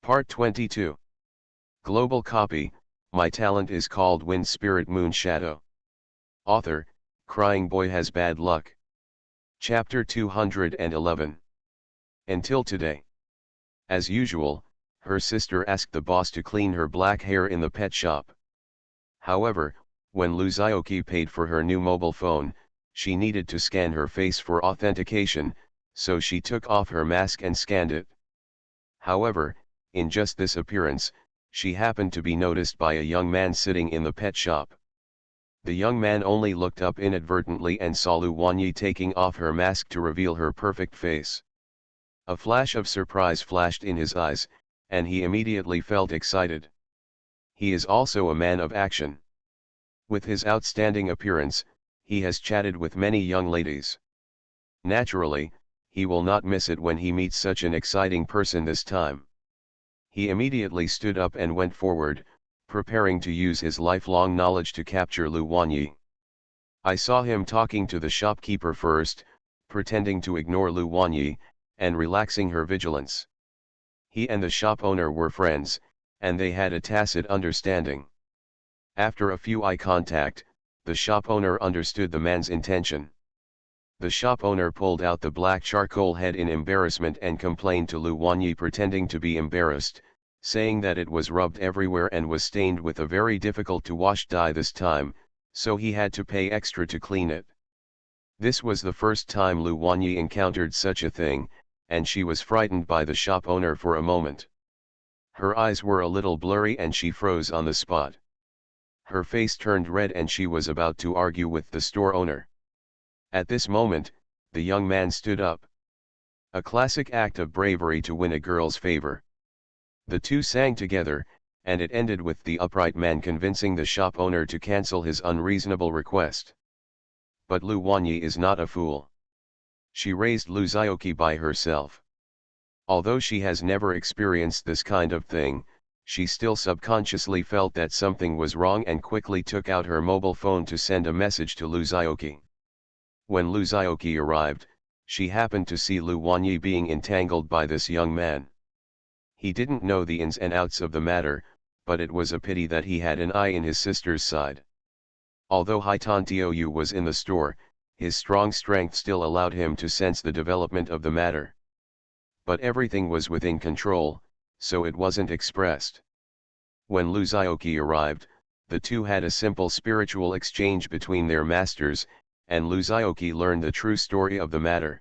Part 22. Global Copy, My Talent is Called Wind Spirit Moon Shadow. Author, Crying Boy Has Bad Luck. Chapter 211. Until today. As usual, her sister asked the boss to clean her black hair in the pet shop. However, when Luzioki paid for her new mobile phone, she needed to scan her face for authentication, so she took off her mask and scanned it. However, in just this appearance, she happened to be noticed by a young man sitting in the pet shop. The young man only looked up inadvertently and saw Lu Wanyi taking off her mask to reveal her perfect face. A flash of surprise flashed in his eyes, and he immediately felt excited. He is also a man of action. With his outstanding appearance, he has chatted with many young ladies. Naturally, he will not miss it when he meets such an exciting person this time. He immediately stood up and went forward, preparing to use his lifelong knowledge to capture Lu Wanyi. I saw him talking to the shopkeeper first, pretending to ignore Lu Wanyi, and relaxing her vigilance. He and the shop owner were friends, and they had a tacit understanding. After a few eye contact, the shop owner understood the man's intention. The shop owner pulled out the black charcoal head in embarrassment and complained to Lu Wanyi, pretending to be embarrassed, saying that it was rubbed everywhere and was stained with a very difficult to wash dye this time, so he had to pay extra to clean it. This was the first time Lu Wanyi encountered such a thing, and she was frightened by the shop owner for a moment. Her eyes were a little blurry and she froze on the spot. Her face turned red and she was about to argue with the store owner. At this moment, the young man stood up. A classic act of bravery to win a girl's favor. The two sang together, and it ended with the upright man convincing the shop owner to cancel his unreasonable request. But Lu Wanyi is not a fool. She raised Luzioki by herself. Although she has never experienced this kind of thing, she still subconsciously felt that something was wrong and quickly took out her mobile phone to send a message to Luzioki. When Luzioki arrived, she happened to see Lu Wanyi being entangled by this young man. He didn't know the ins and outs of the matter, but it was a pity that he had an eye in his sister's side. Although Hitantiu was in the store, his strong strength still allowed him to sense the development of the matter. But everything was within control, so it wasn't expressed. When Luzioki arrived, the two had a simple spiritual exchange between their masters, and Luzioki learned the true story of the matter.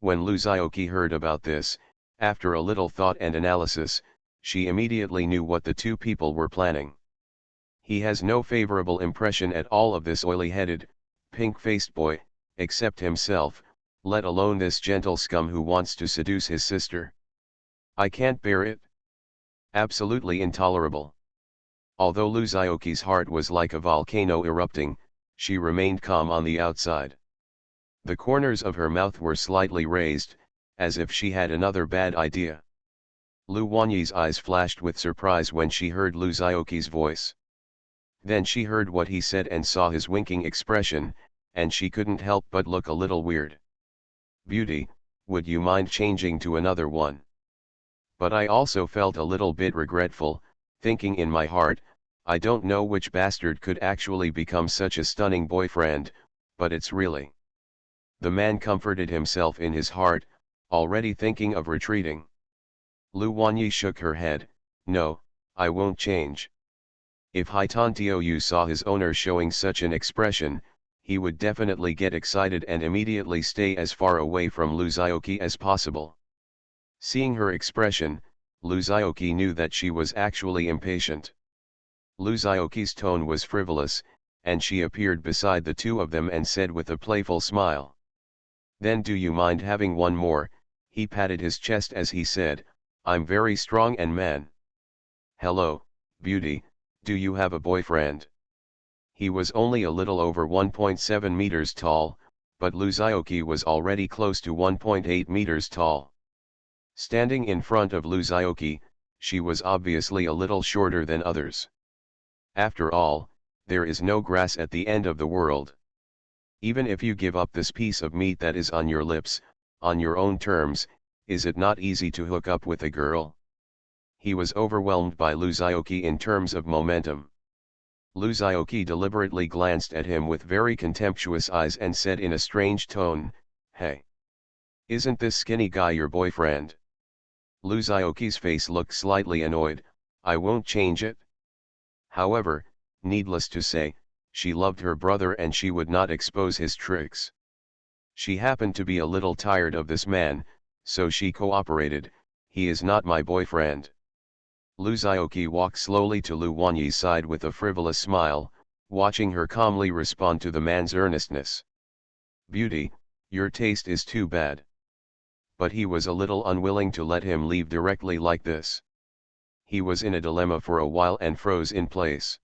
When Luzioki heard about this, after a little thought and analysis, she immediately knew what the two people were planning. He has no favorable impression at all of this oily-headed, pink-faced boy, except himself, let alone this gentle scum who wants to seduce his sister. I can't bear it. Absolutely intolerable. Although Luzioki's heart was like a volcano erupting, she remained calm on the outside. The corners of her mouth were slightly raised, as if she had another bad idea. Lu Wanyi's eyes flashed with surprise when she heard Luzioki's voice. Then she heard what he said and saw his winking expression, and she couldn't help but look a little weird. "Beauty, would you mind changing to another one?" But I also felt a little bit regretful, thinking in my heart, I don't know which bastard could actually become such a stunning boyfriend, but it's really. The man comforted himself in his heart, already thinking of retreating. Lu Wanyi shook her head. "No, I won't change. If Hitantiu saw his owner showing such an expression, he would definitely get excited and immediately stay as far away from Luzioki as possible." Seeing her expression, Luzioki knew that she was actually impatient. Luzioki's tone was frivolous, and she appeared beside the two of them and said with a playful smile. "Then do you mind having one more?" He patted his chest as he said, "I'm very strong and man." "Hello, beauty, do you have a boyfriend?" He was only a little over 1.7 meters tall, but Luzioki was already close to 1.8 meters tall. Standing in front of Luzioki, she was obviously a little shorter than others. After all, there is no grass at the end of the world. Even if you give up this piece of meat that is on your lips, on your own terms, is it not easy to hook up with a girl? He was overwhelmed by Luzioki in terms of momentum. Luzioki deliberately glanced at him with very contemptuous eyes and said in a strange tone, "Hey! Isn't this skinny guy your boyfriend?" Luzioki's face looked slightly annoyed. "I won't change it." However, needless to say, she loved her brother and she would not expose his tricks. She happened to be a little tired of this man, so she cooperated. "He is not my boyfriend." Luzioki walked slowly to Lu Wanyi's side with a frivolous smile, watching her calmly respond to the man's earnestness. "Beauty, your taste is too bad." But he was a little unwilling to let him leave directly like this. He was in a dilemma for a while and froze in place.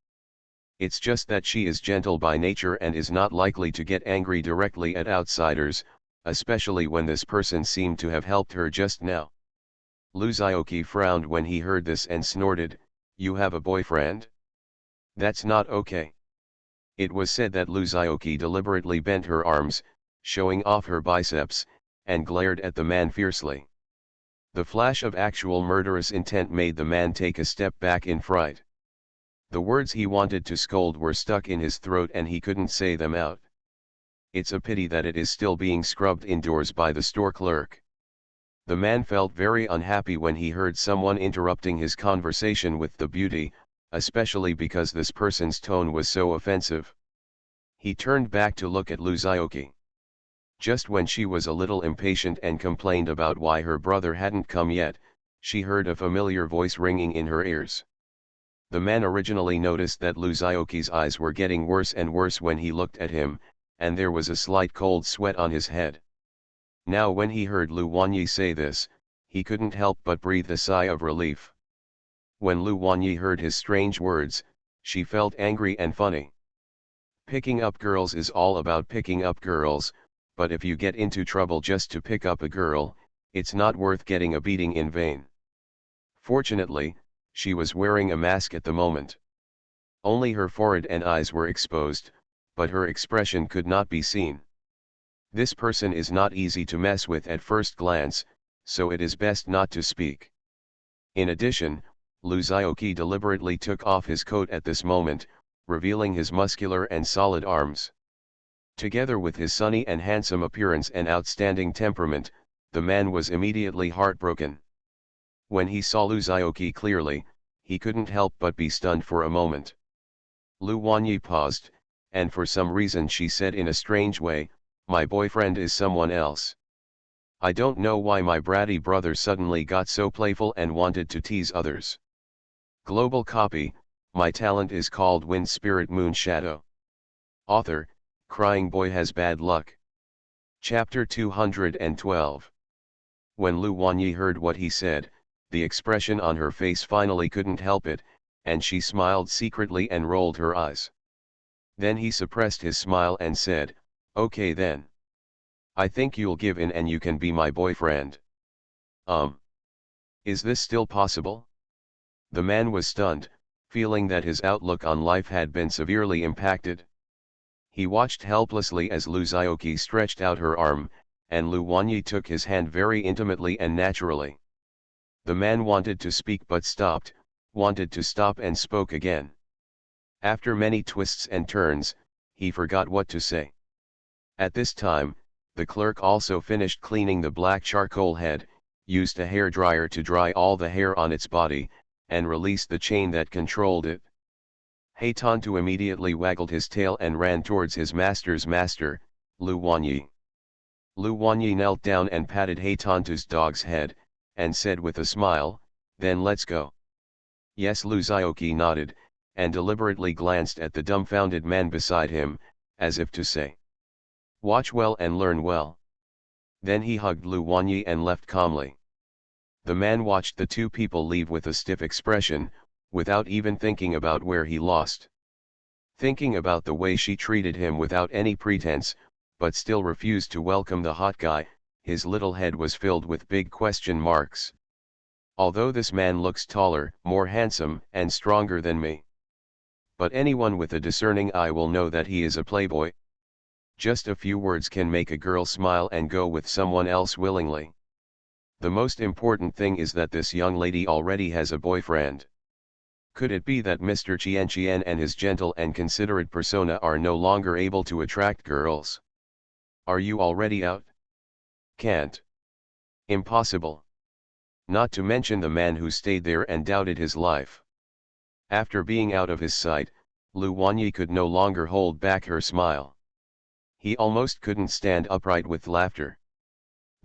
It's just that she is gentle by nature and is not likely to get angry directly at outsiders, especially when this person seemed to have helped her just now. Luzioki frowned when he heard this and snorted, "You have a boyfriend? That's not okay." It was said that Luzioki deliberately bent her arms, showing off her biceps, and glared at the man fiercely. The flash of actual murderous intent made the man take a step back in fright. The words he wanted to scold were stuck in his throat and he couldn't say them out. It's a pity that it is still being scrubbed indoors by the store clerk. The man felt very unhappy when he heard someone interrupting his conversation with the beauty, especially because this person's tone was so offensive. He turned back to look at Luzioki. Just when she was a little impatient and complained about why her brother hadn't come yet, she heard a familiar voice ringing in her ears. The man originally noticed that Luzioki's eyes were getting worse and worse when he looked at him, and there was a slight cold sweat on his head. Now when he heard Lu Wanyi say this, he couldn't help but breathe a sigh of relief. When Lu Wanyi heard his strange words, she felt angry and funny. Picking up girls is all about picking up girls, but if you get into trouble just to pick up a girl, it's not worth getting a beating in vain. Fortunately, she was wearing a mask at the moment. Only her forehead and eyes were exposed, but her expression could not be seen. This person is not easy to mess with at first glance, so it is best not to speak. In addition, Luzioki deliberately took off his coat at this moment, revealing his muscular and solid arms. Together with his sunny and handsome appearance and outstanding temperament, the man was immediately heartbroken. When he saw Luzioki clearly, he couldn't help but be stunned for a moment. Lu Wanyi paused, and for some reason she said in a strange way, "My boyfriend is someone else. I don't know why my bratty brother suddenly got so playful and wanted to tease others." Global copy, my talent is called Wind Spirit Moon Shadow. Author, Crying Boy Has Bad Luck. Chapter 212. When Lu Wanyi heard what he said, the expression on her face finally couldn't help it, and she smiled secretly and rolled her eyes. Then he suppressed his smile and said, "Okay then. I think you'll give in and you can be my boyfriend." Is this still possible?" The man was stunned, feeling that his outlook on life had been severely impacted. He watched helplessly as Luzioki stretched out her arm, and Lu Wanyi took his hand very intimately and naturally. The man wanted to speak but stopped, wanted to stop and spoke again. After many twists and turns, he forgot what to say. At this time, the clerk also finished cleaning the black charcoal head, used a hair dryer to dry all the hair on its body, and released the chain that controlled it. Heitantu immediately waggled his tail and ran towards his master's master, Lu Wanyi. Lu Wanyi knelt down and patted Heitantu's dog's head, and said with a smile, "Then let's go." Yes, Luzioki nodded, and deliberately glanced at the dumbfounded man beside him, as if to say, "Watch well and learn well." Then he hugged Lu Wanyi and left calmly. The man watched the two people leave with a stiff expression, without even thinking about where he lost. Thinking about the way she treated him without any pretense, but still refused to welcome the hot guy, his little head was filled with big question marks. Although this man looks taller, more handsome, and stronger than me. But anyone with a discerning eye will know that he is a playboy. Just a few words can make a girl smile and go with someone else willingly. The most important thing is that this young lady already has a boyfriend. Could it be that Mr. Qian and his gentle and considerate persona are no longer able to attract girls? Are you already out? Can't. Impossible. Not to mention the man who stayed there and doubted his life. After being out of his sight, Lu Wanyi could no longer hold back her smile. He almost couldn't stand upright with laughter.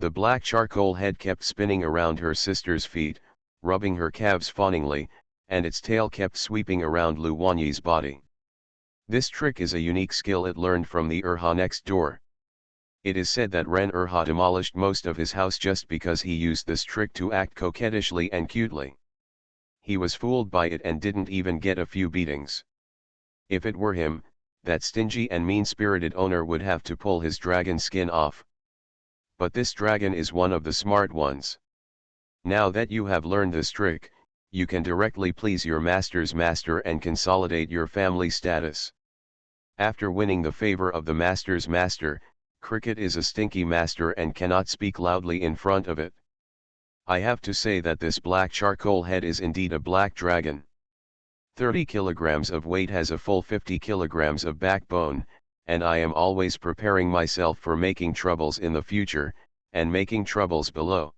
The black charcoal head kept spinning around her sister's feet, rubbing her calves fawningly, and its tail kept sweeping around Lu Wanyi's body. This trick is a unique skill it learned from the Urha next door. It is said that Ren Urha demolished most of his house just because he used this trick to act coquettishly and cutely. He was fooled by it and didn't even get a few beatings. If it were him, that stingy and mean-spirited owner would have to pull his dragon skin off. But this dragon is one of the smart ones. Now that you have learned this trick, you can directly please your master's master and consolidate your family status. After winning the favor of the master's master, Cricket is a stinky master and cannot speak loudly in front of it. I have to say that this black charcoal head is indeed a black dragon. 30 kilograms of weight has a full 50 kilograms of backbone, and I am always preparing myself for making troubles in the future, and making troubles below.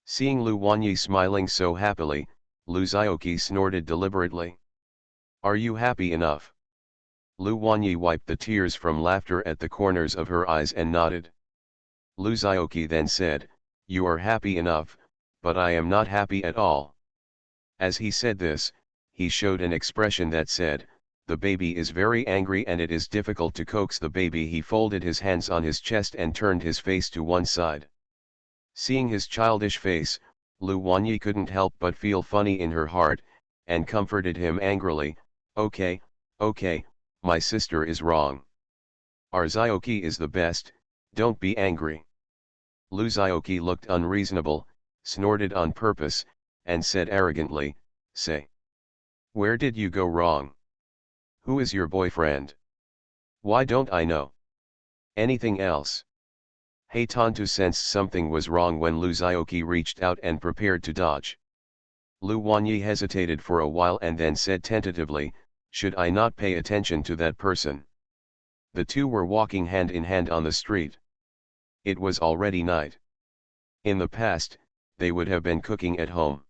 Seeing Lu Wanyi smiling so happily, Lu Zioqi snorted deliberately. Are you happy enough? Lu Wanyi wiped the tears from laughter at the corners of her eyes and nodded. Lu Zioqi then said, You are happy enough, but I am not happy at all. As he said this, he showed an expression that said, The baby is very angry and it is difficult to coax the baby. He folded his hands on his chest and turned his face to one side. Seeing his childish face, Lu Wanyi couldn't help but feel funny in her heart, and comforted him angrily, Okay, my sister is wrong. Our Zioqi is the best, don't be angry. Lu Zioqi looked unreasonable, snorted on purpose, and said arrogantly, Say. Where did you go wrong? Who is your boyfriend? Why don't I know? Anything else? Heitantu sensed something was wrong when Lu Zioqi reached out and prepared to dodge. Lu Wanyi hesitated for a while and then said tentatively, Should I not pay attention to that person? The two were walking hand in hand on the street. It was already night. In the past, they would have been cooking at home.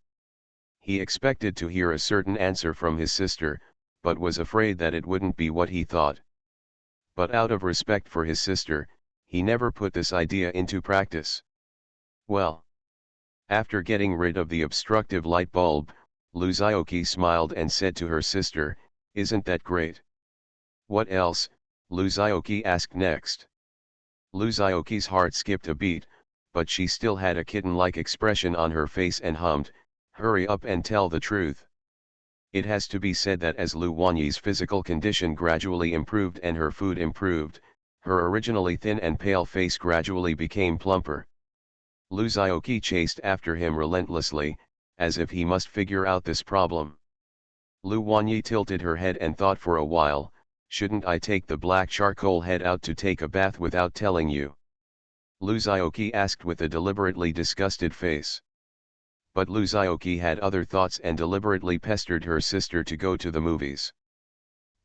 He expected to hear a certain answer from his sister, but was afraid that it wouldn't be what he thought. But out of respect for his sister, he never put this idea into practice. Well. After getting rid of the obstructive light bulb, Lu Zioqi smiled and said to her sister, Isn't that great? What else? Lu Zioqi asked next. Lu Zioqi's heart skipped a beat, but she still had a kitten-like expression on her face and hummed, Hurry up and tell the truth. It has to be said that as Lu Wanyi's physical condition gradually improved and her food improved, her originally thin and pale face gradually became plumper. Lu Zioqi chased after him relentlessly, as if he must figure out this problem. Lu Wanyi tilted her head and thought for a while, Shouldn't I take the black charcoal head out to take a bath without telling you? Lu Zioqi asked with a deliberately disgusted face. But Lu Zioqi had other thoughts and deliberately pestered her sister to go to the movies.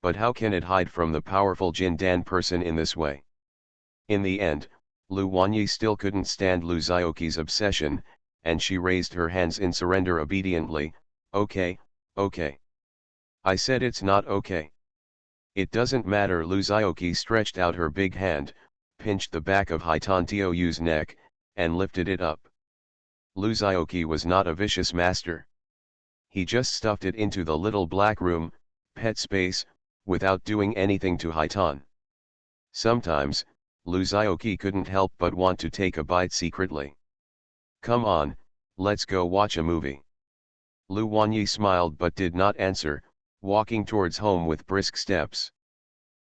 But how can it hide from the powerful Jin Dan person in this way? In the end, Lu Wanyi still couldn't stand Lu Zioqi's obsession, and she raised her hands in surrender obediently, Okay. I said it's not okay. It doesn't matter. Lu Zioqi stretched out her big hand, pinched the back of Haitan Tiuyu's neck, and lifted it up. Lu Zioqi was not a vicious master. He just stuffed it into the little black room, pet space, without doing anything to Haitan. Sometimes, Lu Zioqi couldn't help but want to take a bite secretly. Come on, let's go watch a movie. Lu Wanyi smiled but did not answer, walking towards home with brisk steps.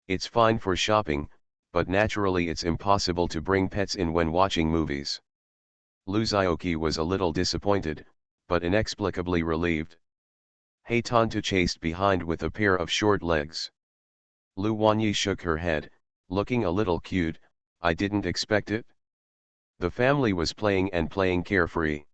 It's fine for shopping, but naturally it's impossible to bring pets in when watching movies. Lu Zioqi was a little disappointed, but inexplicably relieved. Heitantu chased behind with a pair of short legs. Lu Wanyi shook her head, looking a little cute, I didn't expect it. The family was playing and playing carefree.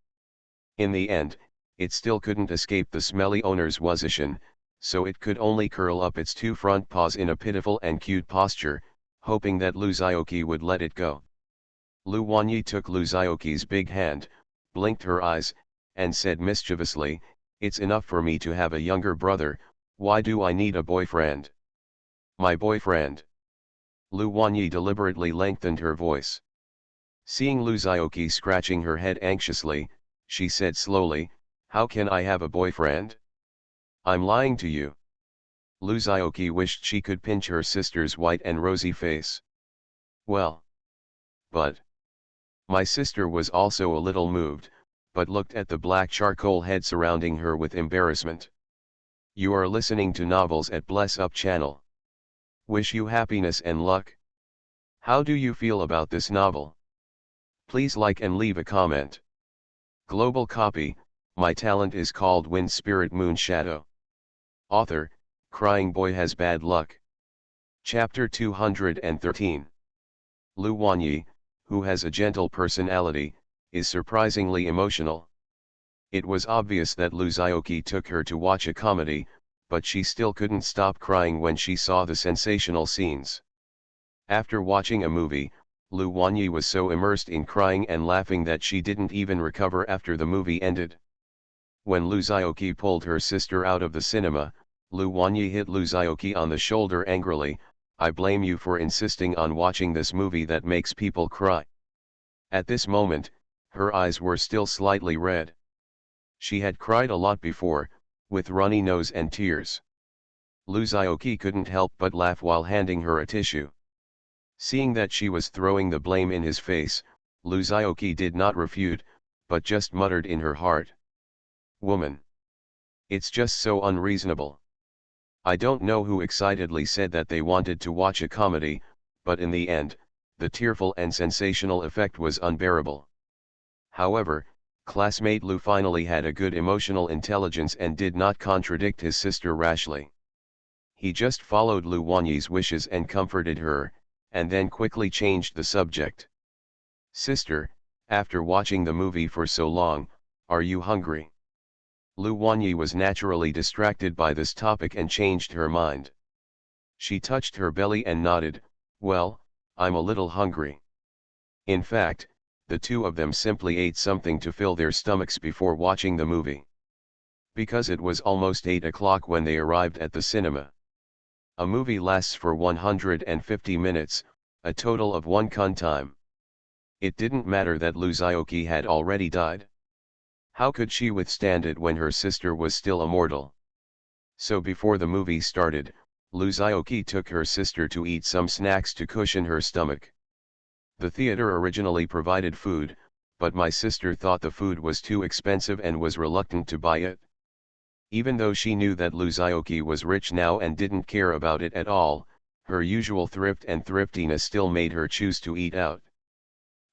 In the end, it still couldn't escape the smelly owner's position, so it could only curl up its two front paws in a pitiful and cute posture, hoping that Luzaoki would let it go. Lu Wanyi took Luzaoki's big hand, blinked her eyes, and said mischievously, "It's enough for me to have a younger brother, why do I need a boyfriend?" "My boyfriend." Lu Wanyi deliberately lengthened her voice. Seeing Luzaoki scratching her head anxiously, she said slowly, "How can I have a boyfriend? I'm lying to you." Luzaoki wished she could pinch her sister's white and rosy face. "Well. But." My sister was also a little moved, but looked at the black charcoal head surrounding her with embarrassment. "You are listening to novels at Bless Up channel. Wish you happiness and luck. How do you feel about this novel? Please like and leave a comment." Global copy, My talent is called Wind Spirit Moon Shadow. Author, Crying Boy Has Bad Luck. Chapter 213. Lu Wanyi, who has a gentle personality, is surprisingly emotional. It was obvious that Luzaoki took her to watch a comedy, but she still couldn't stop crying when she saw the sensational scenes. After watching a movie, Lu Wanyi was so immersed in crying and laughing that she didn't even recover after the movie ended. When Luzaoki pulled her sister out of the cinema, Lu Wanyi hit Luzaoki on the shoulder angrily, "I blame you for insisting on watching this movie that makes people cry." At this moment, her eyes were still slightly red. She had cried a lot before, with runny nose and tears. Luzaoki couldn't help but laugh while handing her a tissue. Seeing that she was throwing the blame in his face, Luzaoki did not refute, but just muttered in her heart, "Woman. It's just so unreasonable." I don't know who excitedly said that they wanted to watch a comedy, but in the end, the tearful and sensational effect was unbearable. However, classmate Lu finally had a good emotional intelligence and did not contradict his sister rashly. He just followed Lu Wanyi's wishes and comforted her, and then quickly changed the subject. "Sister, after watching the movie for so long, are you hungry?" Lu Wanyi was naturally distracted by this topic and changed her mind. She touched her belly and nodded, "Well, I'm a little hungry." In fact, the two of them simply ate something to fill their stomachs before watching the movie. Because it was almost 8 o'clock when they arrived at the cinema. A movie lasts for 150 minutes, a total of 1 kun time. It didn't matter that Luzaoki had already died. How could she withstand it when her sister was still immortal? So before the movie started, Luzaoki took her sister to eat some snacks to cushion her stomach. The theater originally provided food, but my sister thought the food was too expensive and was reluctant to buy it. Even though she knew that Luzaoki was rich now and didn't care about it at all, her usual thrift and thriftiness still made her choose to eat out.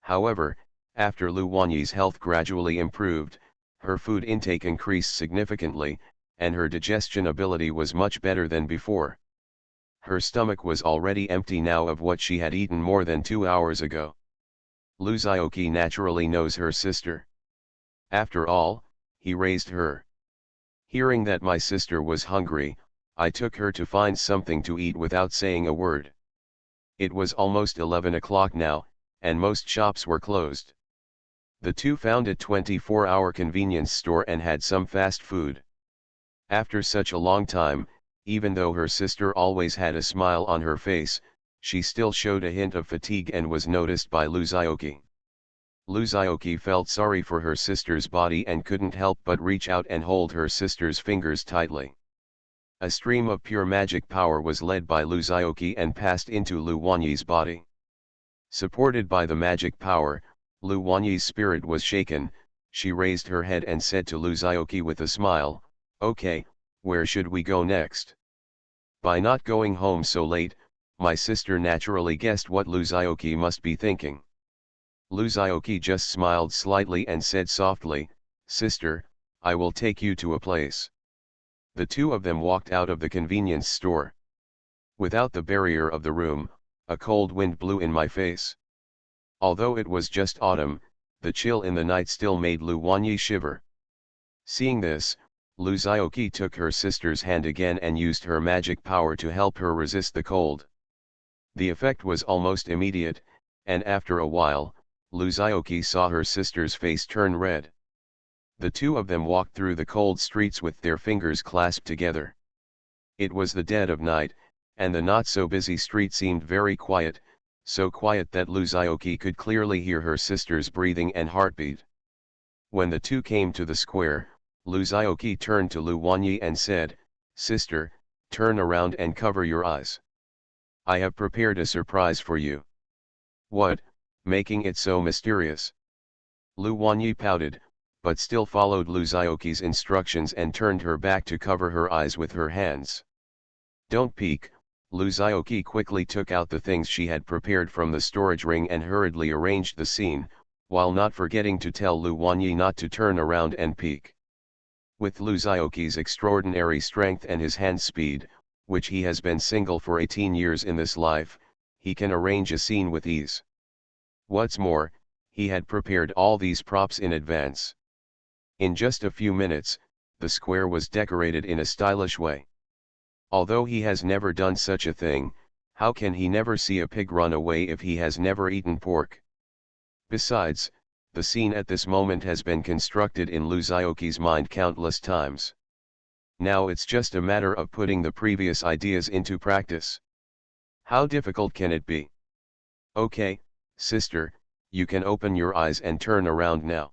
However, after Lu Wanyi's health gradually improved, her food intake increased significantly, and her digestion ability was much better than before. Her stomach was already empty now of what she had eaten more than 2 hours ago. Luzaoki naturally knows her sister. After all, he raised her. Hearing that my sister was hungry, I took her to find something to eat without saying a word. It was almost 11 o'clock now, and most shops were closed. The two found a 24-hour convenience store and had some fast food. After such a long time, even though her sister always had a smile on her face, she still showed a hint of fatigue and was noticed by Luzaoki. Luzaoki felt sorry for her sister's body and couldn't help but reach out and hold her sister's fingers tightly. A stream of pure magic power was led by Luzaoki and passed into Lu Wanyi's body. Supported by the magic power, Lu Wanyi's spirit was shaken. She raised her head and said to Luzaoki with a smile, "Okay, where should we go next?" By not going home so late, my sister naturally guessed what Luzaoki must be thinking. Luzaoki just smiled slightly and said softly, "Sister, I will take you to a place." The two of them walked out of the convenience store. Without the barrier of the room, a cold wind blew in my face. Although it was just autumn, the chill in the night still made Lu Wanyi shiver. Seeing this, Lu Zioqi took her sister's hand again and used her magic power to help her resist the cold. The effect was almost immediate, and after a while, Lu Zioqi saw her sister's face turn red. The two of them walked through the cold streets with their fingers clasped together. It was the dead of night, and the not-so-busy street seemed very quiet, so quiet that Lu Zioqi could clearly hear her sister's breathing and heartbeat. When the two came to the square, Lu Zioqi turned to Lu Wanyi and said, "Sister, turn around and cover your eyes. I have prepared a surprise for you." "What, making it so mysterious?" Lu Wanyi pouted, but still followed Lu Zioqi's instructions and turned her back to cover her eyes with her hands. "Don't peek." Lu Zioqi quickly took out the things she had prepared from the storage ring and hurriedly arranged the scene, while not forgetting to tell Lu Wanyi not to turn around and peek. With Lu Zioqi's extraordinary strength and his hand speed, which he has been single for 18 years in this life, he can arrange a scene with ease. What's more, he had prepared all these props in advance. In just a few minutes, the square was decorated in a stylish way. Although he has never done such a thing, how can he never see a pig run away if he has never eaten pork? Besides, the scene at this moment has been constructed in Lu Zioqi's mind countless times. Now it's just a matter of putting the previous ideas into practice. How difficult can it be? Okay, sister, you can open your eyes and turn around now.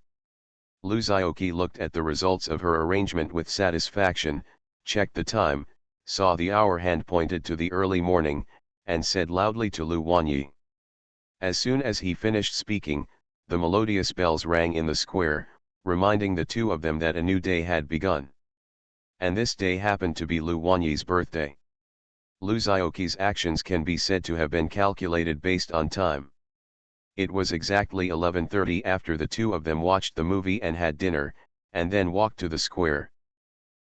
Lu Zioqi looked at the results of her arrangement with satisfaction, checked the time, saw the hour hand pointed to the early morning, and said loudly to Lu Wanyi. As soon as he finished speaking, the melodious bells rang in the square, reminding the two of them that a new day had begun. And this day happened to be Lu Wanyi's birthday. Lu Zioqi's actions can be said to have been calculated based on time. It was exactly 11:30 after the two of them watched the movie and had dinner, and then walked to the square.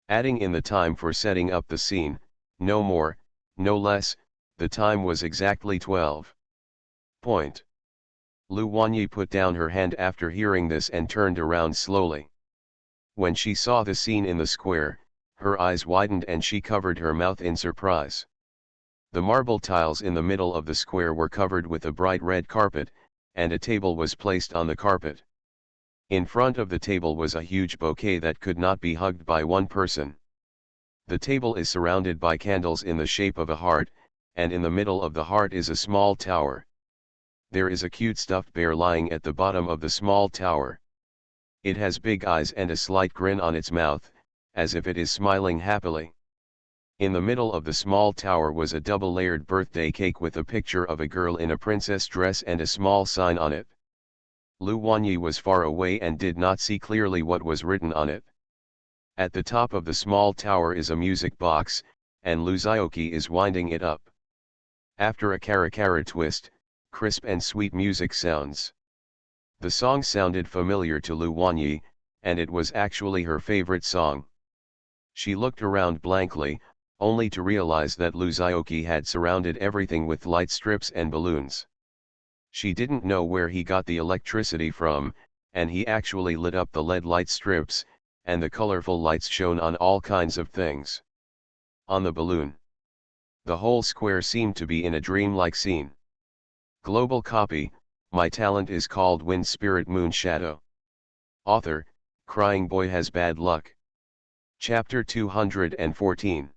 Adding in the time for setting up the scene, no more, no less, the time was exactly 12. Point. Lu Wanyi put down her hand after hearing this and turned around slowly. When she saw the scene in the square, her eyes widened and she covered her mouth in surprise. The marble tiles in the middle of the square were covered with a bright red carpet, and a table was placed on the carpet. In front of the table was a huge bouquet that could not be hugged by one person. The table is surrounded by candles in the shape of a heart, and in the middle of the heart is a small tower. There is a cute stuffed bear lying at the bottom of the small tower. It has big eyes and a slight grin on its mouth, as if it is smiling happily. In the middle of the small tower was a double-layered birthday cake with a picture of a girl in a princess dress and a small sign on it. Lu Wanyi was far away and did not see clearly what was written on it. At the top of the small tower is a music box, and Lu Zioqi is winding it up. After a kara twist, crisp and sweet music sounds. The song sounded familiar to Lu Wanyi, and it was actually her favorite song. She looked around blankly, only to realize that Lu Zioqi had surrounded everything with light strips and balloons. She didn't know where he got the electricity from, and he actually lit up the LED light strips, and the colorful lights shone on all kinds of things. On the balloon. The whole square seemed to be in a dreamlike scene. Global copy, My talent is called Wind Spirit Moon Shadow. Author, Crying Boy Has Bad Luck. Chapter 214.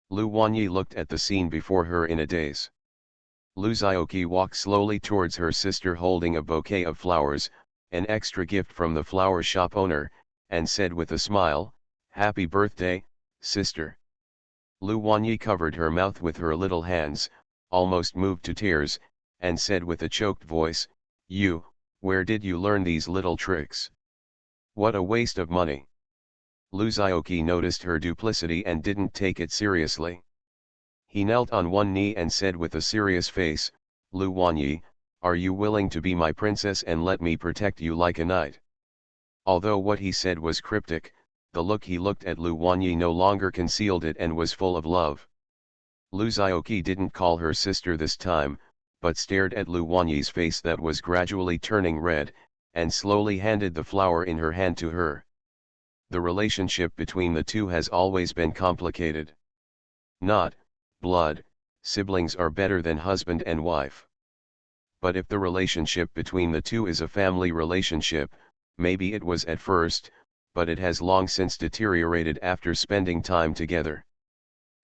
Lu Wanyi looked at the scene before her in a daze. Lu Zioqi walked slowly towards her sister holding a bouquet of flowers, an extra gift from the flower shop owner, and said with a smile, "Happy birthday, sister." Lu Wanyi covered her mouth with her little hands, almost moved to tears, and said with a choked voice, Where did you learn these little tricks? What a waste of money." Lu Zioqi noticed her duplicity and didn't take it seriously. He knelt on one knee and said with a serious face, "Lu Wanyi, are you willing to be my princess and let me protect you like a knight?" Although what he said was cryptic, the look he looked at Lu Wanyi no longer concealed it and was full of love. Lu Zioqi didn't call her sister this time, but stared at Lu Wanyi's face that was gradually turning red, and slowly handed the flower in her hand to her. The relationship between the two has always been complicated. Not, blood, siblings are better than husband and wife. But if the relationship between the two is a family relationship, maybe it was at first, but it has long since deteriorated after spending time together.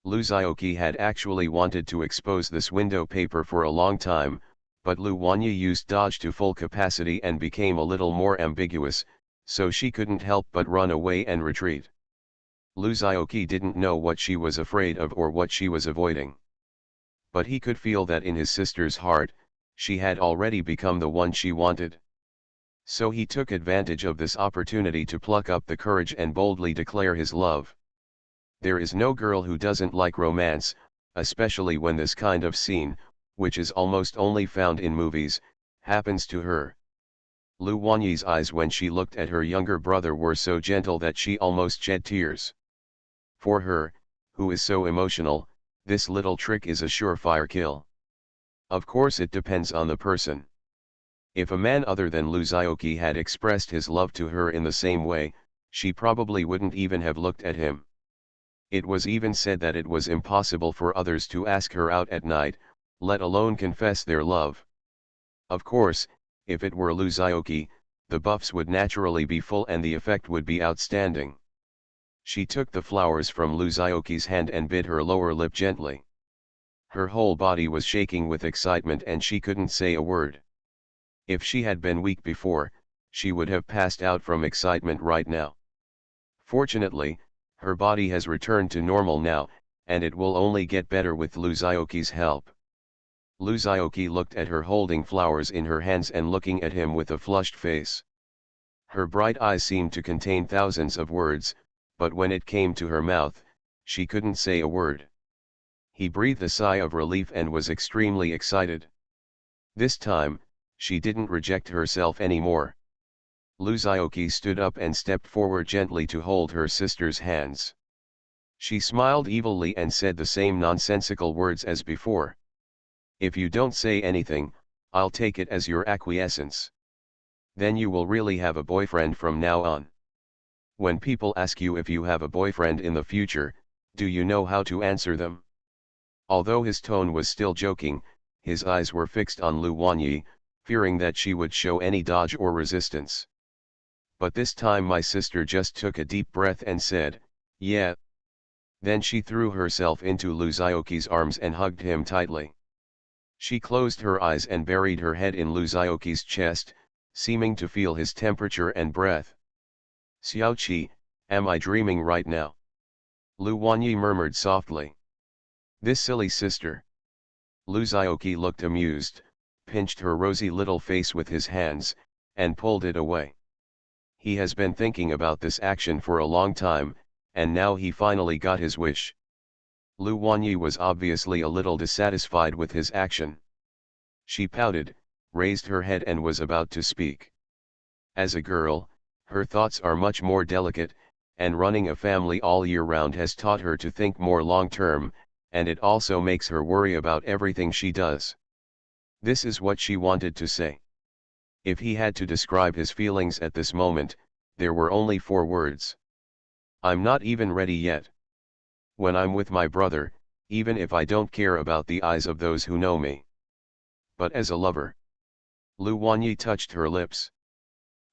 Lu Xiaoqi had actually wanted to expose this window paper for a long time, but Lu Wanyi used dodge to full capacity and became a little more ambiguous, so she couldn't help but run away and retreat. Lu Xiaoqi didn't know what she was afraid of or what she was avoiding. But he could feel that in his sister's heart, she had already become the one she wanted. So he took advantage of this opportunity to pluck up the courage and boldly declare his love. There is no girl who doesn't like romance, especially when this kind of scene, which is almost only found in movies, happens to her. Lu Wanyi's eyes when she looked at her younger brother were so gentle that she almost shed tears. For her, who is so emotional, this little trick is a surefire kill. Of course it depends on the person. If a man other than Lu Xiaoqi had expressed his love to her in the same way, she probably wouldn't even have looked at him. It was even said that it was impossible for others to ask her out at night, let alone confess their love. Of course, if it were Lu Xiaoqi, the buffs would naturally be full and the effect would be outstanding. She took the flowers from Lu Xiaoqi's hand and bit her lower lip gently. Her whole body was shaking with excitement and she couldn't say a word. If she had been weak before, she would have passed out from excitement right now. Fortunately, her body has returned to normal now, and it will only get better with Lu Xiaoqi's help. Lu Xiaoqi looked at her holding flowers in her hands and looking at him with a flushed face. Her bright eyes seemed to contain thousands of words, but when it came to her mouth, she couldn't say a word. He breathed a sigh of relief and was extremely excited. This time, she didn't reject herself anymore. Lu Xiaoqi stood up and stepped forward gently to hold her sister's hands. She smiled evilly and said the same nonsensical words as before. If you don't say anything, I'll take it as your acquiescence. Then you will really have a boyfriend from now on. When people ask you if you have a boyfriend in the future, do you know how to answer them? Although his tone was still joking, his eyes were fixed on Lu Wanyi, fearing that she would show any dodge or resistance. But this time my sister just took a deep breath and said, "Yeah." Then she threw herself into Lu Xiaoqi's arms and hugged him tightly. She closed her eyes and buried her head in Lu Xiaoqi's chest, seeming to feel his temperature and breath. "Xiaoqi, am I dreaming right now?" Lu Wanyi murmured softly. "This silly sister." Lu Xiaoqi looked amused, pinched her rosy little face with his hands, and pulled it away. He has been thinking about this action for a long time, and now he finally got his wish. Lu Wanyi was obviously a little dissatisfied with his action. She pouted, raised her head and was about to speak. As a girl, her thoughts are much more delicate, and running a family all year round has taught her to think more long-term, and it also makes her worry about everything she does. This is what she wanted to say. If he had to describe his feelings at this moment, there were only 4 words. I'm not even ready yet. When I'm with my brother, even if I don't care about the eyes of those who know me. But as a lover. Lu Wanyi touched her lips.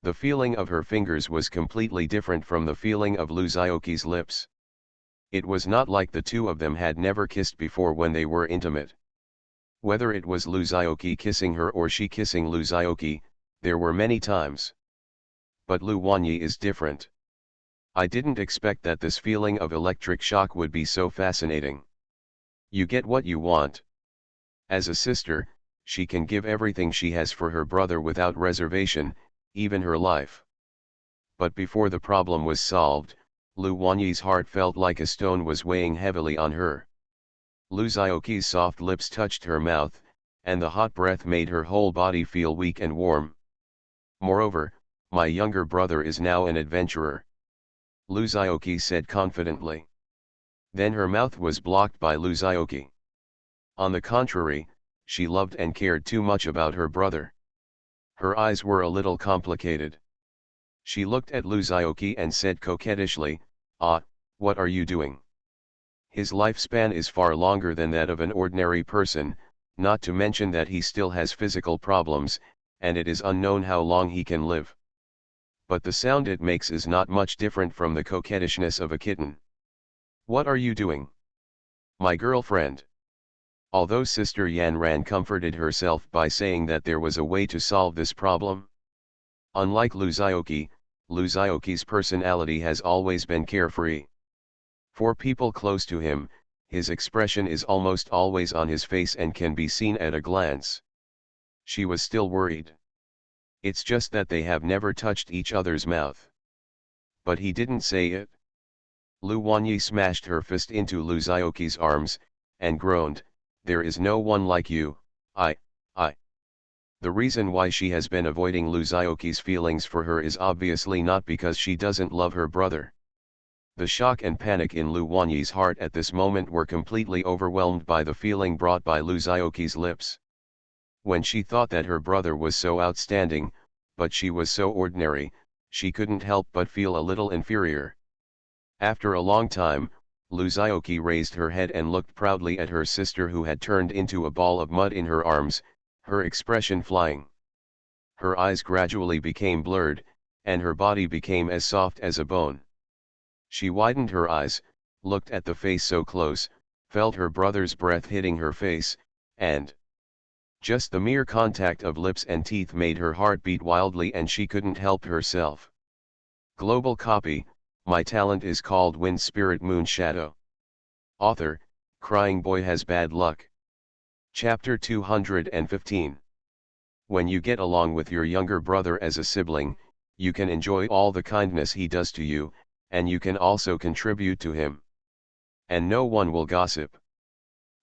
The feeling of her fingers was completely different from the feeling of Lu Xiaoqi's lips. It was not like the two of them had never kissed before when they were intimate. Whether it was Lu Xiaoqi kissing her or she kissing Lu Xiaoqi, there were many times. But Lu Wanyi is different. I didn't expect that this feeling of electric shock would be so fascinating. You get what you want. As a sister, she can give everything she has for her brother without reservation, even her life. But before the problem was solved, Lu Wanyi's heart felt like a stone was weighing heavily on her. Lu Xiaoqi's soft lips touched her mouth, and the hot breath made her whole body feel weak and warm. Moreover, my younger brother is now an adventurer. Lu Xiaoqi said confidently. Then her mouth was blocked by Lu Xiaoqi. On the contrary, she loved and cared too much about her brother. Her eyes were a little complicated. She looked at Luzaoki and said coquettishly, "Ah, what are you doing? His lifespan is far longer than that of an ordinary person, not to mention that he still has physical problems, and it is unknown how long he can live. But the sound it makes is not much different from the coquettishness of a kitten. What are you doing? My girlfriend." Although Sister Yanran comforted herself by saying that there was a way to solve this problem. Unlike Luzaoki's personality has always been carefree. For people close to him, his expression is almost always on his face and can be seen at a glance. She was still worried. It's just that they have never touched each other's mouth. But he didn't say it. Lu Wanyi smashed her fist into Luzaoki's arms, and groaned, "There is no one like you, I. The reason why she has been avoiding Luzaoki's feelings for her is obviously not because she doesn't love her brother. The shock and panic in Lu Wanyi's heart at this moment were completely overwhelmed by the feeling brought by Luzaoki's lips. When she thought that her brother was so outstanding, but she was so ordinary, she couldn't help but feel a little inferior. After a long time, Luzaoki raised her head and looked proudly at her sister, who had turned into a ball of mud in her arms, her expression flying. Her eyes gradually became blurred, and her body became as soft as a bone. She widened her eyes, looked at the face so close, felt her brother's breath hitting her face, and just the mere contact of lips and teeth made her heart beat wildly, and she couldn't help herself. Global copy. My talent is called Wind Spirit Moon Shadow. Author, Crying Boy Has Bad Luck. Chapter 215. When you get along with your younger brother as a sibling, you can enjoy all the kindness he does to you, and you can also contribute to him. And no one will gossip.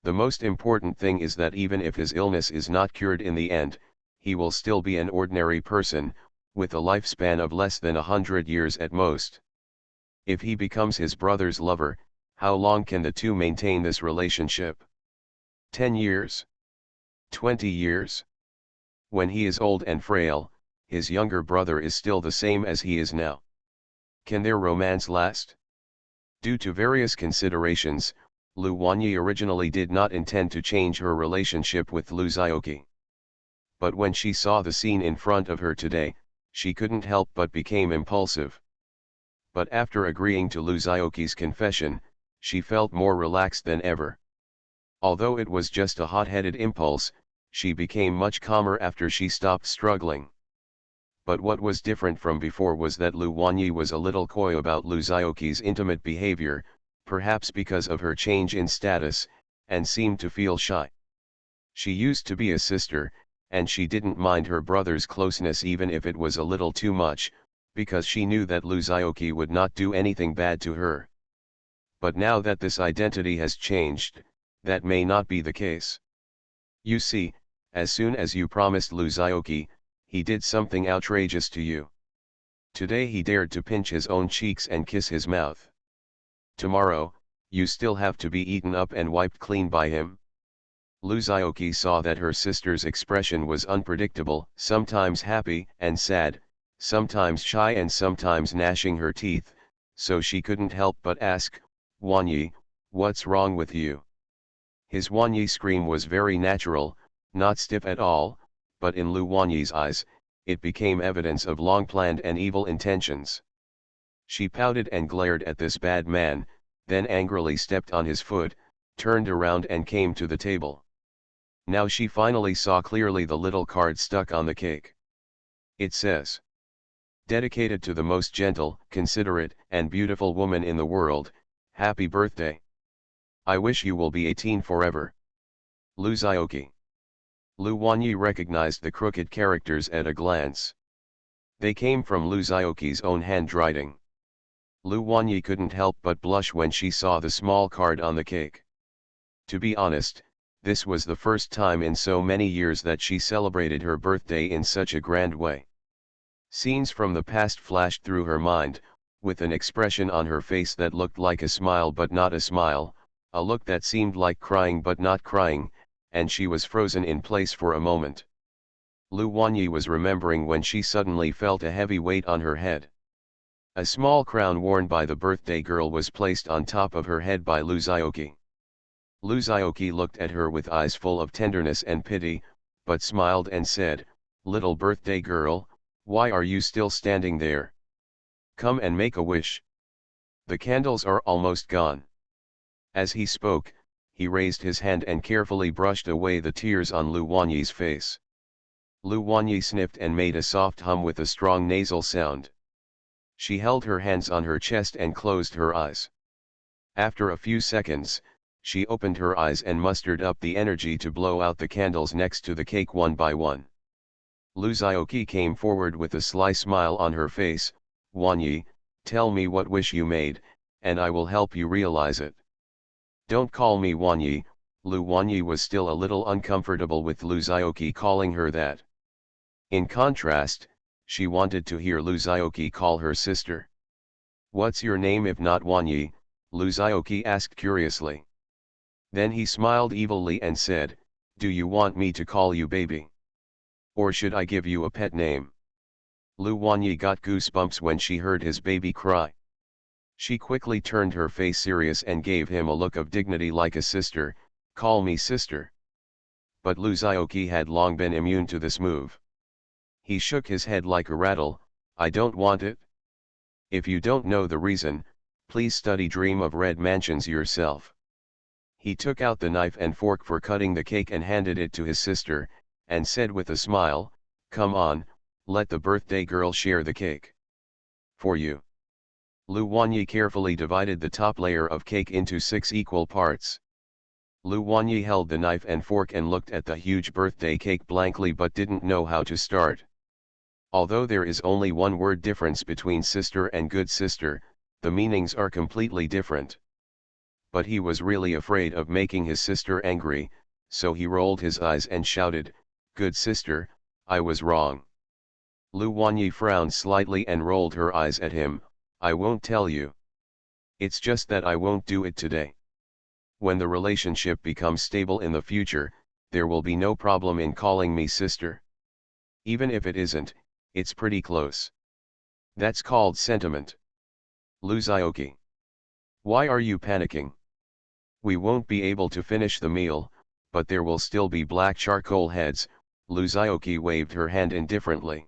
The most important thing is that even if his illness is not cured in the end, he will still be an ordinary person, with a lifespan of less than 100 years at most. If he becomes his brother's lover, how long can the two maintain this relationship? 10 years? 20 years? When he is old and frail, his younger brother is still the same as he is now. Can their romance last? Due to various considerations, Lu Wanyi originally did not intend to change her relationship with Luzaoki. But when she saw the scene in front of her today, she couldn't help but became impulsive. But after agreeing to Luzaoki's confession, she felt more relaxed than ever. Although it was just a hot-headed impulse, she became much calmer after she stopped struggling. But what was different from before was that Lu Wanyi was a little coy about Luzaoki's intimate behavior, perhaps because of her change in status, and seemed to feel shy. She used to be a sister, and she didn't mind her brother's closeness even if it was a little too much, because she knew that Luzaoki would not do anything bad to her. But now that this identity has changed, that may not be the case. You see, as soon as you promised Luzaoki, he did something outrageous to you. Today he dared to pinch his own cheeks and kiss his mouth. Tomorrow, you still have to be eaten up and wiped clean by him. Luzaoki saw that her sister's expression was unpredictable, sometimes happy and sad, sometimes shy and sometimes gnashing her teeth, so she couldn't help but ask, "Wanyi, what's wrong with you?" His Wanyi scream was very natural, not stiff at all, but in Lu Wanyi's eyes, it became evidence of long-planned and evil intentions. She pouted and glared at this bad man, then angrily stepped on his foot, turned around and came to the table. Now she finally saw clearly the little card stuck on the cake. It says, "Dedicated to the most gentle, considerate, and beautiful woman in the world, happy birthday. I wish you will be 18 forever. Luzaoki." Lu Wanyi recognized the crooked characters at a glance. They came from Luzaoki's own handwriting. Lu Wanyi couldn't help but blush when she saw the small card on the cake. To be honest, this was the first time in so many years that she celebrated her birthday in such a grand way. Scenes from the past flashed through her mind, with an expression on her face that looked like a smile but not a smile, a look that seemed like crying but not crying, and she was frozen in place for a moment. Lu Wanyi was remembering when she suddenly felt a heavy weight on her head. A small crown worn by the birthday girl was placed on top of her head by Lu Zioki. Lu Zioki looked at her with eyes full of tenderness and pity, but smiled and said, "Little birthday girl, why are you still standing there? Come and make a wish. The candles are almost gone." As he spoke, he raised his hand and carefully brushed away the tears on Lu Wanyi's face. Lu Wanyi sniffed and made a soft hum with a strong nasal sound. She held her hands on her chest and closed her eyes. After a few seconds, she opened her eyes and mustered up the energy to blow out the candles next to the cake one by one. Lu Zioki came forward with a sly smile on her face. "Wanyi, tell me what wish you made, and I will help you realize it." "Don't call me Wanyi." Lu Wanyi was still a little uncomfortable with Lu Zioki calling her that. In contrast, she wanted to hear Lu Zioki call her sister. "What's your name if not Wanyi?" Lu Zioki asked curiously. Then he smiled evilly and said, "Do you want me to call you baby? Or should I give you a pet name?" Lu Wanyi got goosebumps when she heard his baby cry. She quickly turned her face serious and gave him a look of dignity like a sister. "Call me sister." But Lu Zioki had long been immune to this move. He shook his head like a rattle. "I don't want it. If you don't know the reason, please study Dream of Red Mansions yourself." He took out the knife and fork for cutting the cake and handed it to his sister, and said with a smile, "Come on, let the birthday girl share the cake. For you." Lu Wanyi carefully divided the top layer of cake into 6 equal parts. Lu Wanyi held the knife and fork and looked at the huge birthday cake blankly but didn't know how to start. Although there is only one word difference between sister and good sister, the meanings are completely different. But he was really afraid of making his sister angry, so he rolled his eyes and shouted, "Good sister, I was wrong." Lu Wanyi frowned slightly and rolled her eyes at him. "I won't tell you. It's just that I won't do it today. When the relationship becomes stable in the future, there will be no problem in calling me sister. Even if it isn't, it's pretty close. That's called sentiment." Lu Zioki. "Why are you panicking? We won't be able to finish the meal, but there will still be black charcoal heads." Lu Zioki waved her hand indifferently.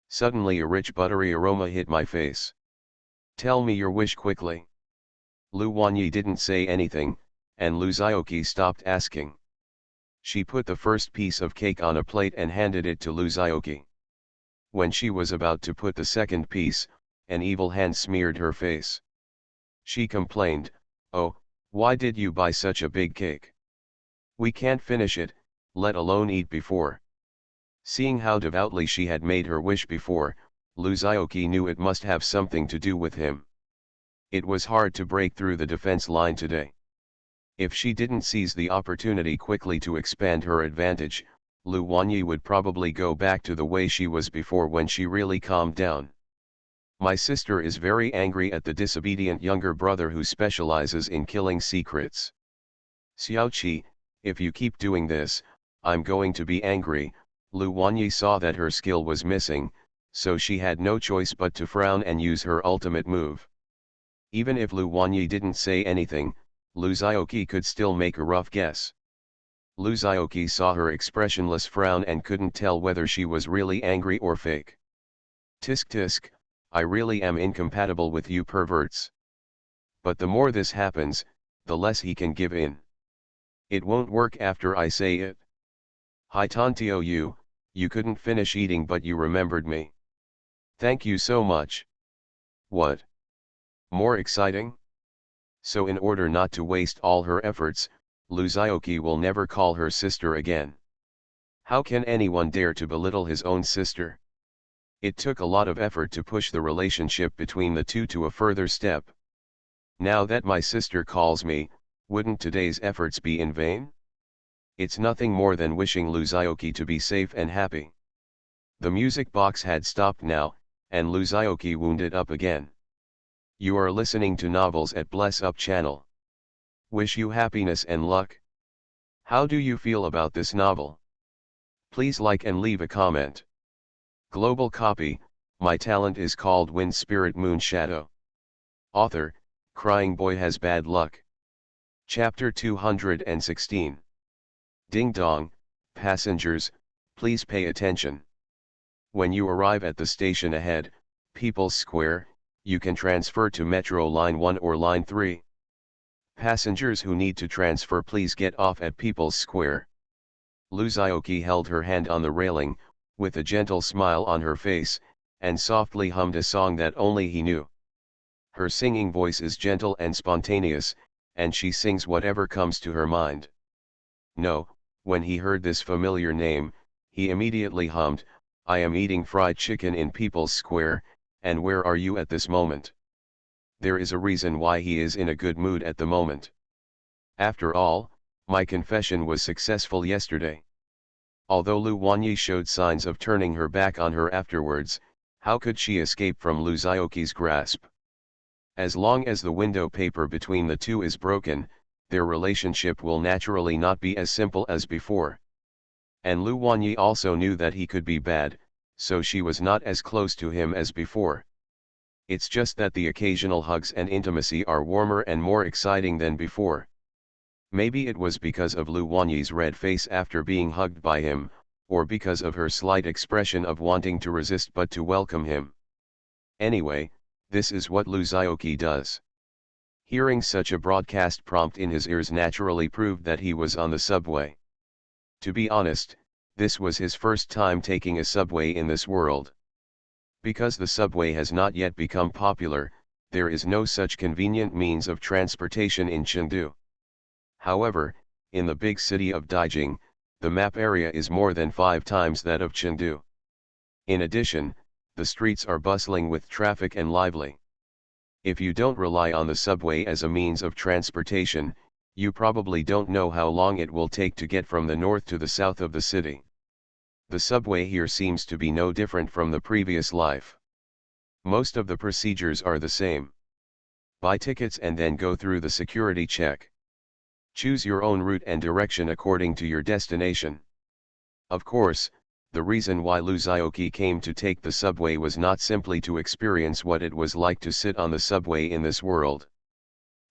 Suddenly a rich buttery aroma hit my face. "Tell me your wish quickly." Lu Wanyi didn't say anything, and Lu Zioki stopped asking. She put the first piece of cake on a plate and handed it to Lu Zioki. When she was about to put the second piece, an evil hand smeared her face. She complained, "Oh, why did you buy such a big cake? We can't finish it, let alone eat before." Seeing how devoutly she had made her wish before, Lu Zioki knew it must have something to do with him. It was hard to break through the defense line today. If she didn't seize the opportunity quickly to expand her advantage, Lu Wanyi would probably go back to the way she was before when she really calmed down. "My sister is very angry at the disobedient younger brother who specializes in killing secrets. Xiaoqi, if you keep doing this, I'm going to be angry." Lu Wanyi saw that her skill was missing, so she had no choice but to frown and use her ultimate move. Even if Lu Wanyi didn't say anything, Lu Zioki could still make a rough guess. Lu Zioki saw her expressionless frown and couldn't tell whether she was really angry or fake. "Tisk tisk, I really am incompatible with you perverts. But the more this happens, the less he can give in. It won't work after I say it. Hi Tantio, you couldn't finish eating but you remembered me. Thank you so much." "What? More exciting?" So in order not to waste all her efforts, Lu Zioki will never call her sister again. How can anyone dare to belittle his own sister? It took a lot of effort to push the relationship between the two to a further step. Now that my sister calls me, wouldn't today's efforts be in vain? It's nothing more than wishing Lu Zioki to be safe and happy. The music box had stopped now, and Lu Zioki wounded up again. You are listening to novels at Bless Up channel. Wish you happiness and luck. How do you feel about this novel? Please like and leave a comment. Global copy, my talent is called Wind Spirit Moon Shadow. Author, Crying Boy Has Bad Luck. Chapter 216. Ding dong, passengers, please pay attention. When you arrive at the station ahead, People's Square, you can transfer to Metro Line 1 or Line 3. Passengers who need to transfer, please get off at People's Square. Luzioki held her hand on the railing, with a gentle smile on her face, and softly hummed a song that only he knew. Her singing voice is gentle and spontaneous, and she sings whatever comes to her mind. No, when he heard this familiar name, he immediately hummed, "I am eating fried chicken in People's Square, and where are you at this moment?" There is a reason why he is in a good mood at the moment. After all, my confession was successful yesterday. Although Lu Wanyi showed signs of turning her back on her afterwards, how could she escape from Luzioki's grasp? As long as the window paper between the two is broken, their relationship will naturally not be as simple as before. And Lu Wanyi also knew that he could be bad, so she was not as close to him as before. It's just that the occasional hugs and intimacy are warmer and more exciting than before. Maybe it was because of Lu Wanyi's red face after being hugged by him, or because of her slight expression of wanting to resist but to welcome him. Anyway, this is what Luzioki does. Hearing such a broadcast prompt in his ears naturally proved that he was on the subway. To be honest, this was his first time taking a subway in this world. Because the subway has not yet become popular, there is no such convenient means of transportation in Chengdu. However, in the big city of Daijing, the map area is more than 5 times that of Chengdu. In addition, the streets are bustling with traffic and lively. If you don't rely on the subway as a means of transportation, you probably don't know how long it will take to get from the north to the south of the city. The subway here seems to be no different from the previous life. Most of the procedures are the same. Buy tickets and then go through the security check. Choose your own route and direction according to your destination. Of course, the reason why Luzioki came to take the subway was not simply to experience what it was like to sit on the subway in this world.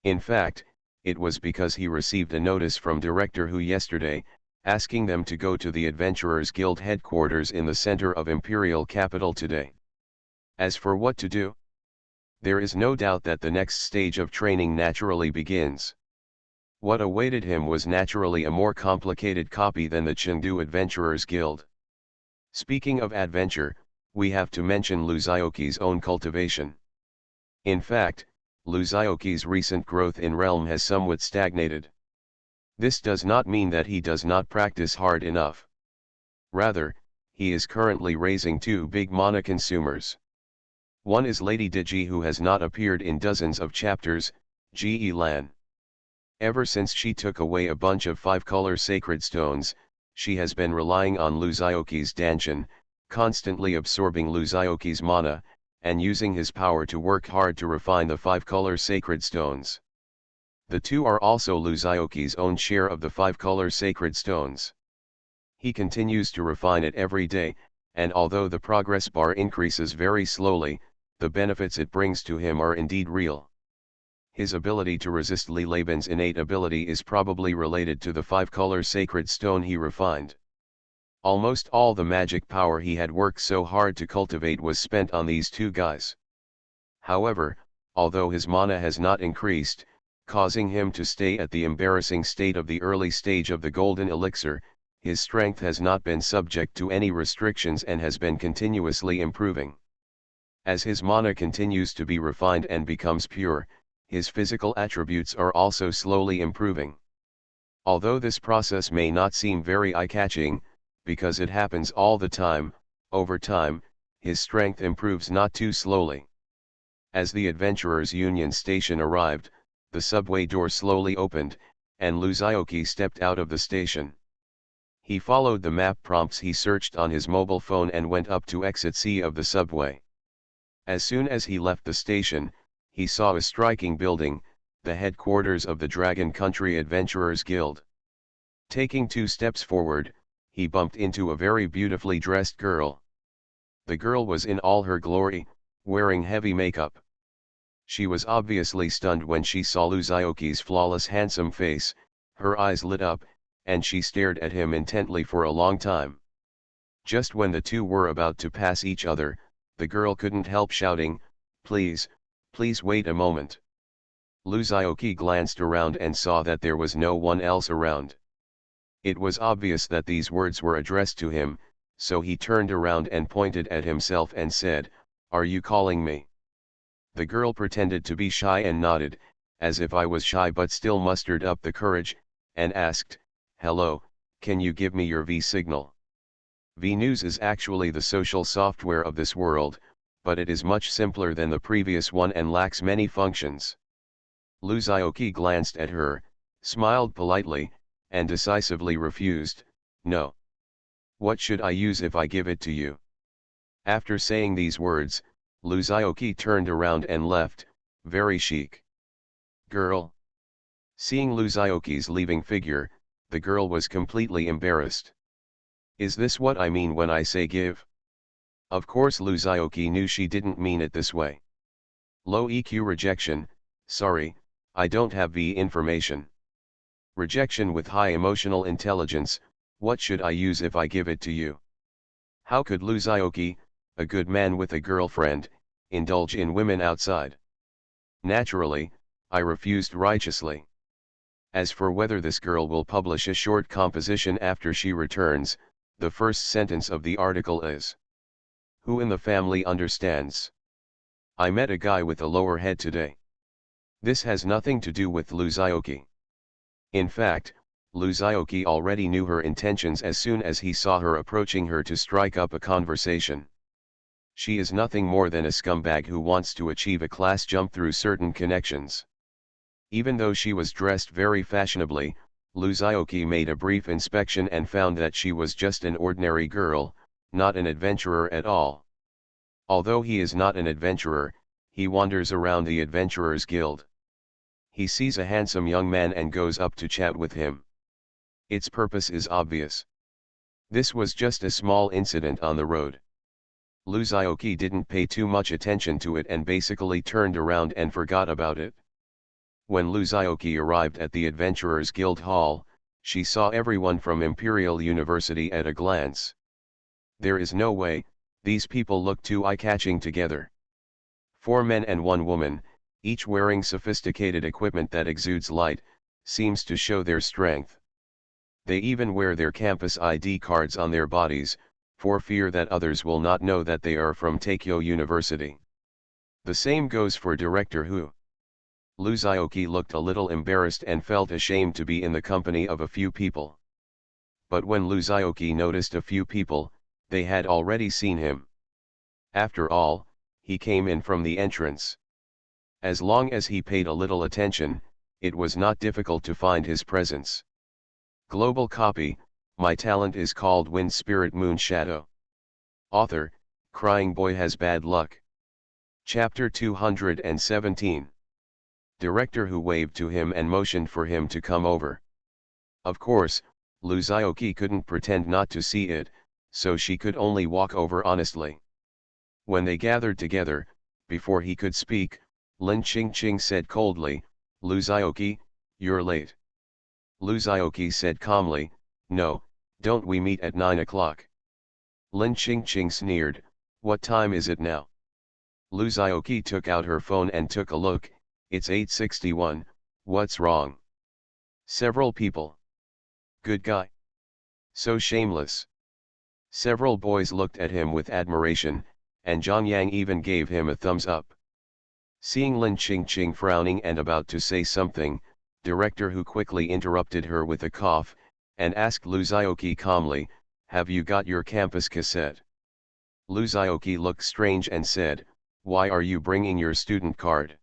In fact, it was because he received a notice from Director Hu yesterday, asking them to go to the Adventurers Guild headquarters in the center of Imperial Capital today. As for what to do, there is no doubt that the next stage of training naturally begins. What awaited him was naturally a more complicated copy than the Chengdu Adventurers Guild. Speaking of adventure, we have to mention Luzioki's own cultivation. In fact, Luzioki's recent growth in realm has somewhat stagnated. This does not mean that he does not practice hard enough. Rather, he is currently raising 2 big mana consumers. One is Lady Digi, who has not appeared in dozens of chapters, Ge Lan. Ever since she took away a bunch of 5-color sacred stones, she has been relying on Luzioki's Danshin, constantly absorbing Luzioki's mana, and using his power to work hard to refine the 5-color sacred stones. The 2 are also Luzioki's own share of the 5-color sacred stones. He continues to refine it every day, and although the progress bar increases very slowly, the benefits it brings to him are indeed real. His ability to resist Li Laban's innate ability is probably related to the 5-color sacred stone he refined. Almost all the magic power he had worked so hard to cultivate was spent on these 2 guys. However, although his mana has not increased, causing him to stay at the embarrassing state of the early stage of the golden elixir, his strength has not been subject to any restrictions and has been continuously improving. As his mana continues to be refined and becomes pure, his physical attributes are also slowly improving. Although this process may not seem very eye-catching, because it happens all the time, over time, his strength improves not too slowly. As the Adventurers Union Station arrived, the subway door slowly opened, and Luzioki stepped out of the station. He followed the map prompts he searched on his mobile phone and went up to exit C of the subway. As soon as he left the station, he saw a striking building, the headquarters of the Dragon Country Adventurers Guild. Taking 2 steps forward, he bumped into a very beautifully dressed girl. The girl was in all her glory, wearing heavy makeup. She was obviously stunned when she saw Luzaoki's flawless handsome face. Her eyes lit up, and she stared at him intently for a long time. Just when the two were about to pass each other, the girl couldn't help shouting, "Please, please wait a moment." Luzaoki glanced around and saw that there was no one else around. It was obvious that these words were addressed to him, so he turned around and pointed at himself and said, "Are you calling me?" The girl pretended to be shy and nodded, as if I was shy, but still mustered up the courage, and asked, "Hello, can you give me your V signal?" V News is actually the social software of this world, but it is much simpler than the previous one and lacks many functions. Luzaoki glanced at her, smiled politely, and decisively refused, "No. What should I use if I give it to you?" After saying these words, Luzaoki turned around and left, very chic. "Girl." Seeing Luzaoki's leaving figure, the girl was completely embarrassed. "Is this what I mean when I say give?" Of course Luzaoki knew she didn't mean it this way. Low EQ rejection, "Sorry, I don't have V information." Rejection with high emotional intelligence, "What should I use if I give it to you?" How could Luzaoki, a good man with a girlfriend, indulge in women outside? Naturally, I refused righteously. As for whether this girl will publish a short composition after she returns, the first sentence of the article is, "Who in the family understands? I met a guy with a lower head today." This has nothing to do with Luzaoki. In fact, Luzaoki already knew her intentions as soon as he saw her approaching her to strike up a conversation. She is nothing more than a scumbag who wants to achieve a class jump through certain connections. Even though she was dressed very fashionably, Luzaoki made a brief inspection and found that she was just an ordinary girl, not an adventurer at all. Although he is not an adventurer, he wanders around the Adventurers Guild. He sees a handsome young man and goes up to chat with him. Its purpose is obvious. This was just a small incident on the road. Luzaoki didn't pay too much attention to it and basically turned around and forgot about it. When Luzaoki arrived at the Adventurers Guild Hall, she saw everyone from Imperial University at a glance. There is no way, these people look too eye-catching together. 4 men and 1 woman, each wearing sophisticated equipment that exudes light, seems to show their strength. They even wear their campus ID cards on their bodies, for fear that others will not know that they are from Takeo University. The same goes for Director Hu. Luzaoki looked a little embarrassed and felt ashamed to be in the company of a few people. But when Luzaoki noticed a few people, they had already seen him. After all, he came in from the entrance. As long as he paid a little attention, it was not difficult to find his presence. Global copy, My talent is called Wind Spirit Moon Shadow. Author, Crying Boy Has Bad Luck. Chapter 217. Director Who waved to him and motioned for him to come over. Of course, Luzaoki couldn't pretend not to see it, so she could only walk over honestly. When they gathered together, before he could speak, Lin Qingqing said coldly, "Luzaoki, you're late." Luzaoki said calmly, "No, don't we meet at 9 o'clock?" Lin Qingqing sneered, "What time is it now?" Luzaoki took out her phone and took a look, "It's 8:61, what's wrong?" Several people. Good guy. So shameless. Several boys looked at him with admiration, and Zhang Yang even gave him a thumbs up. Seeing Lin Qingqing frowning and about to say something, Director Who quickly interrupted her with a cough, and asked Luzaoki calmly, "Have you got your campus cassette?" Luzaoki looked strange and said, "Why are you bringing your student card?"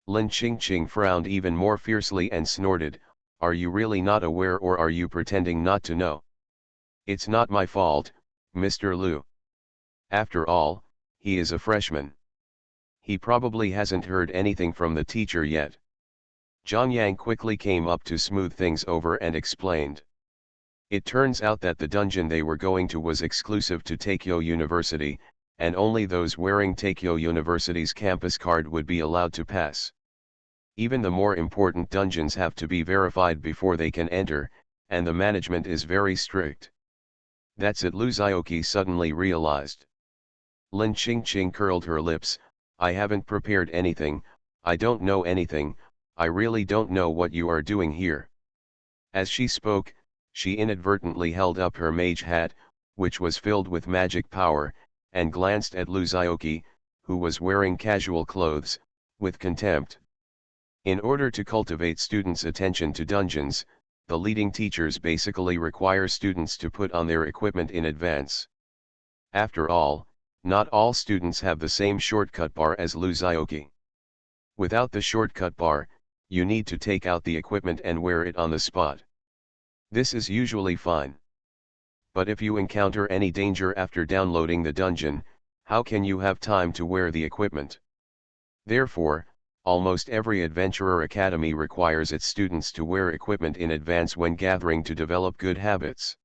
Lin Qingqing frowned even more fiercely and snorted, "Are you really not aware or are you pretending not to know?" "It's not my fault, Mr. Liu. After all, he is a freshman. He probably hasn't heard anything from the teacher yet." Zhang Yang quickly came up to smooth things over and explained. It turns out that the dungeon they were going to was exclusive to Takeo University, and only those wearing Takeo University's campus card would be allowed to pass. Even the more important dungeons have to be verified before they can enter, and the management is very strict. That's it, Luzioki suddenly realized. Lin Qingqing curled her lips. I haven't prepared anything, I don't know anything, I really don't know what you are doing here. As she spoke, she inadvertently held up her mage hat, which was filled with magic power, and glanced at Luzioki, who was wearing casual clothes, with contempt. In order to cultivate students' attention to dungeons, the leading teachers basically require students to put on their equipment in advance. After all, not all students have the same shortcut bar as Luzioki. Without the shortcut bar, you need to take out the equipment and wear it on the spot. This is usually fine. But if you encounter any danger after downloading the dungeon, how can you have time to wear the equipment? Therefore, almost every Adventurer Academy requires its students to wear equipment in advance when gathering to develop good habits.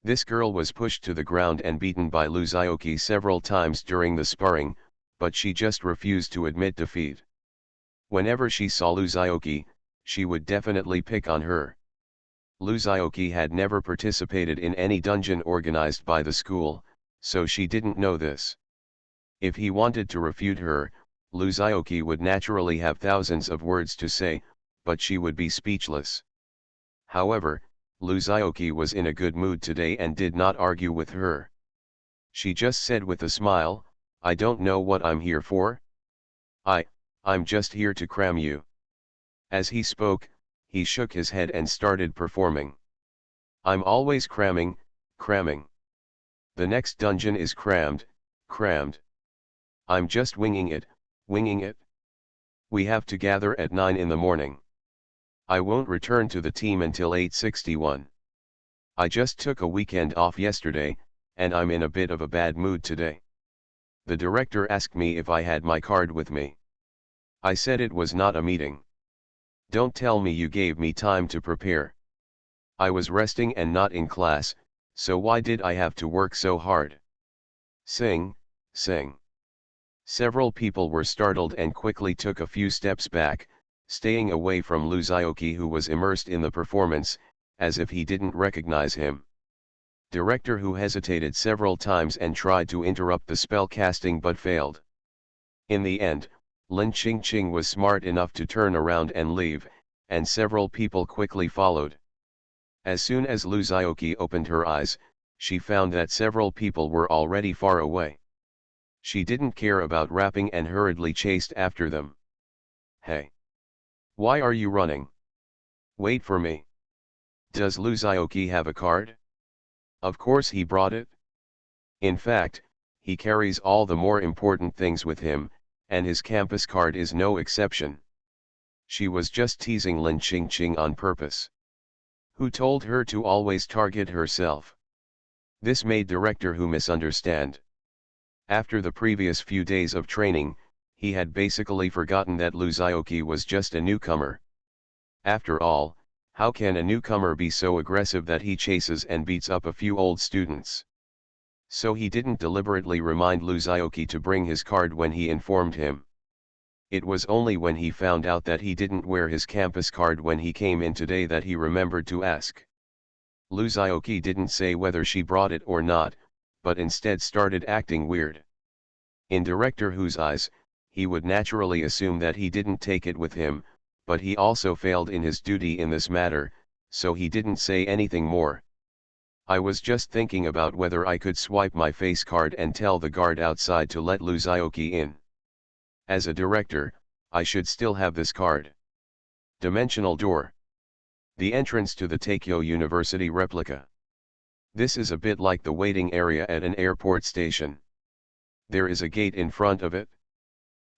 This girl was pushed to the ground and beaten by Luzioki several times during the sparring, but she just refused to admit defeat. Whenever she saw Luzioki, she would definitely pick on her. Luzioki had never participated in any dungeon organized by the school, so she didn't know this. If he wanted to refute her, Luzioki would naturally have thousands of words to say, but she would be speechless. However, Luzioki was in a good mood today and did not argue with her. She just said with a smile, I don't know what I'm here for. I'm just here to cram you. As he spoke, he shook his head and started performing. I'm always cramming, cramming. The next dungeon is crammed, crammed. I'm just winging it, winging it. We have to gather at 9 in the morning. I won't return to the team until 8:61. I just took a weekend off yesterday, and I'm in a bit of a bad mood today. The director asked me if I had my card with me. I said it was not a meeting. Don't tell me you gave me time to prepare. I was resting and not in class, so why did I have to work so hard? Sing, sing. Several people were startled and quickly took a few steps back, staying away from Luzioki, who was immersed in the performance, as if he didn't recognize him. Director, who hesitated several times and tried to interrupt the spell casting but failed. In the end, Lin Qingqing was smart enough to turn around and leave, and several people quickly followed. As soon as Luzioki opened her eyes, she found that several people were already far away. She didn't care about rapping and hurriedly chased after them. Hey! Why are you running? Wait for me. Does Luzioki have a card? Of course he brought it. In fact, he carries all the more important things with him, and his campus card is no exception. She was just teasing Lin Qingqing on purpose. Who told her to always target herself? This made Director Who misunderstand. After the previous few days of training, he had basically forgotten that Luzioki was just a newcomer. After all, how can a newcomer be so aggressive that he chases and beats up a few old students? So he didn't deliberately remind Luzioki to bring his card when he informed him. It was only when he found out that he didn't wear his campus card when he came in today that he remembered to ask. Luzioki didn't say whether she brought it or not, but instead started acting weird. In Director Who's eyes, he would naturally assume that he didn't take it with him, but he also failed in his duty in this matter, so he didn't say anything more. I was just thinking about whether I could swipe my face card and tell the guard outside to let Luzioki in. As a director, I should still have this card. Dimensional door. The entrance to the Takeo University replica. This is a bit like the waiting area at an airport station. There is a gate in front of it.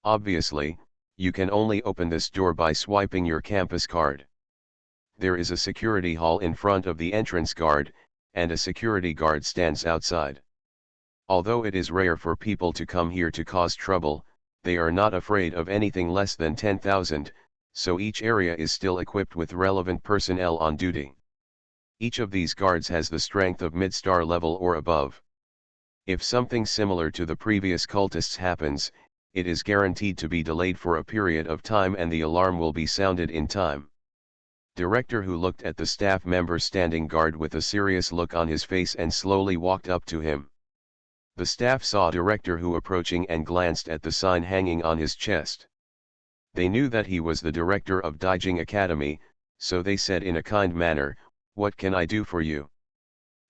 Obviously, you can only open this door by swiping your campus card. There is a security hall in front of the entrance guard, and a security guard stands outside. Although it is rare for people to come here to cause trouble, they are not afraid of anything less than 10,000, so each area is still equipped with relevant personnel on duty. Each of these guards has the strength of mid-star level or above. If something similar to the previous cultists happens, it is guaranteed to be delayed for a period of time and the alarm will be sounded in time. Director who looked at the staff member standing guard with a serious look on his face and slowly walked up to him. The staff saw Director who approaching and glanced at the sign hanging on his chest. They knew that he was the director of Daijing Academy, so they said in a kind manner, "What can I do for you?"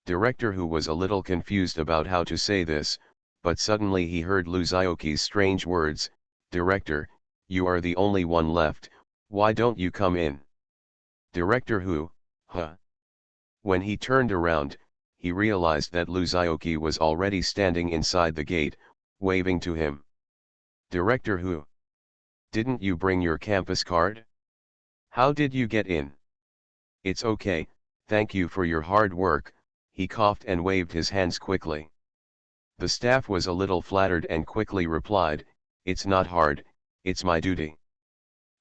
Director who was a little confused about how to say this, but suddenly he heard Lu Xiaoqi's strange words, "Director, you are the only one left, why don't you come in?" Director who, huh? When he turned around, he realized that Lu Xiaoqi was already standing inside the gate, waving to him. Director who? Didn't you bring your campus card? How did you get in? It's okay, thank you for your hard work, he coughed and waved his hands quickly. The staff was a little flattered and quickly replied, "It's not hard, it's my duty."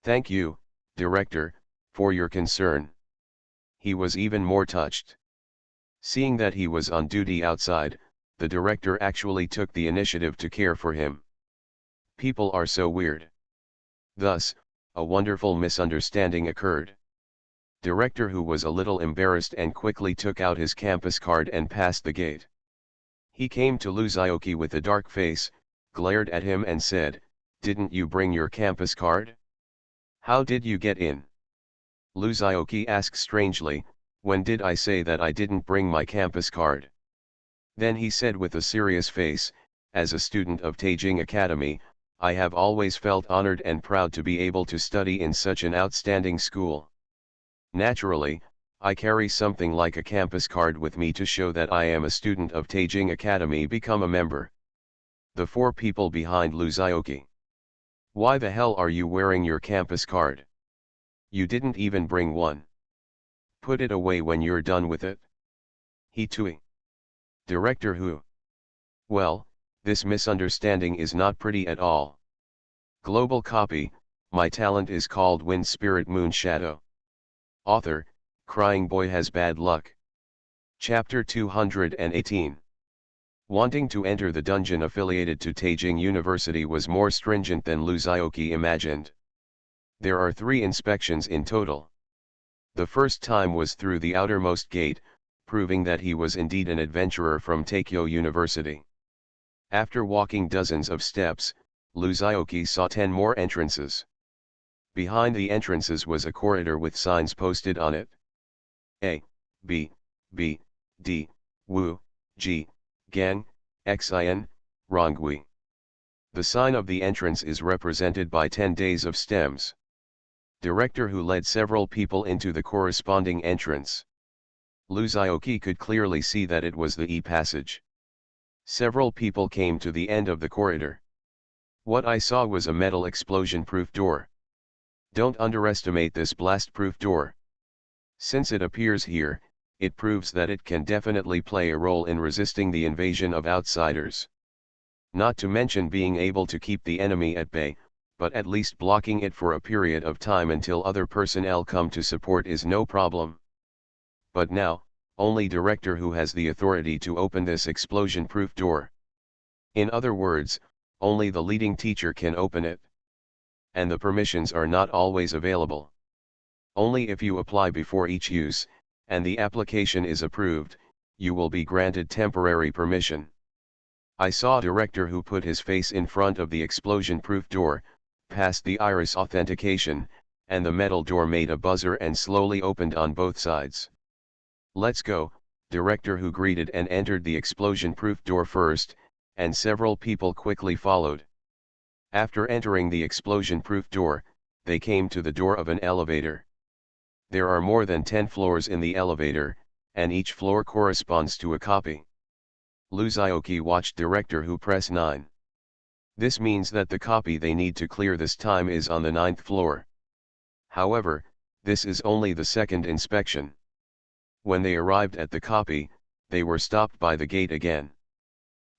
"Thank you, Director, for your concern." He was even more touched. Seeing that he was on duty outside, the director actually took the initiative to care for him. People are so weird. Thus, a wonderful misunderstanding occurred. Director who was a little embarrassed and quickly took out his campus card and passed the gate. He came to Lu Xiaoqi with a dark face, glared at him and said, "Didn't you bring your campus card? How did you get in?" Lu Xiaoqi asked strangely, "When did I say that I didn't bring my campus card?" Then he said with a serious face, "As a student of Taijing Academy, I have always felt honored and proud to be able to study in such an outstanding school. Naturally, I carry something like a campus card with me to show that I am a student of Taijing Academy. Become a member." The four people behind Lu Xiaoqi. "Why the hell are you wearing your campus card? You didn't even bring one. Put it away when you're done with it." He tooing. Director who? Well, this misunderstanding is not pretty at all. Global copy, my talent is called Wind Spirit Moon Shadow. Author, Crying Boy Has Bad Luck. Chapter 218. Wanting to enter the dungeon affiliated to Taijing University was more stringent than Lu Xiaoqi imagined. There are 3 inspections in total. The first time was through the outermost gate, proving that he was indeed an adventurer from Taikyo University. After walking dozens of steps, Lu Xiaoqi saw 10 more entrances. Behind the entrances was a corridor with signs posted on it. A, B, B, D, Wu, G, Gang, Xin, Rongui. The sign of the entrance is represented by 10 days of stems. Director who led several people into the corresponding entrance. Lu Xiaoqi could clearly see that it was the E-passage. Several people came to the end of the corridor. What I saw was a metal explosion-proof door. Don't underestimate this blast-proof door. Since it appears here, it proves that it can definitely play a role in resisting the invasion of outsiders. Not to mention being able to keep the enemy at bay, but at least blocking it for a period of time until other personnel come to support is no problem. But now, only Director who has the authority to open this explosion-proof door. In other words, only the leading teacher can open it. And the permissions are not always available. Only if you apply before each use, and the application is approved, you will be granted temporary permission. I saw Director who put his face in front of the explosion-proof door, passed the iris authentication, and the metal door made a buzzer and slowly opened on both sides. "Let's go," Director who greeted and entered the explosion-proof door first, and several people quickly followed. After entering the explosion-proof door, they came to the door of an elevator. There are more than 10 floors in the elevator, and each floor corresponds to a copy. Lu Xiaoqi watched Director who press 9. This means that the copy they need to clear this time is on the 9th floor. However, this is only the second inspection. When they arrived at the copy, they were stopped by the gate again.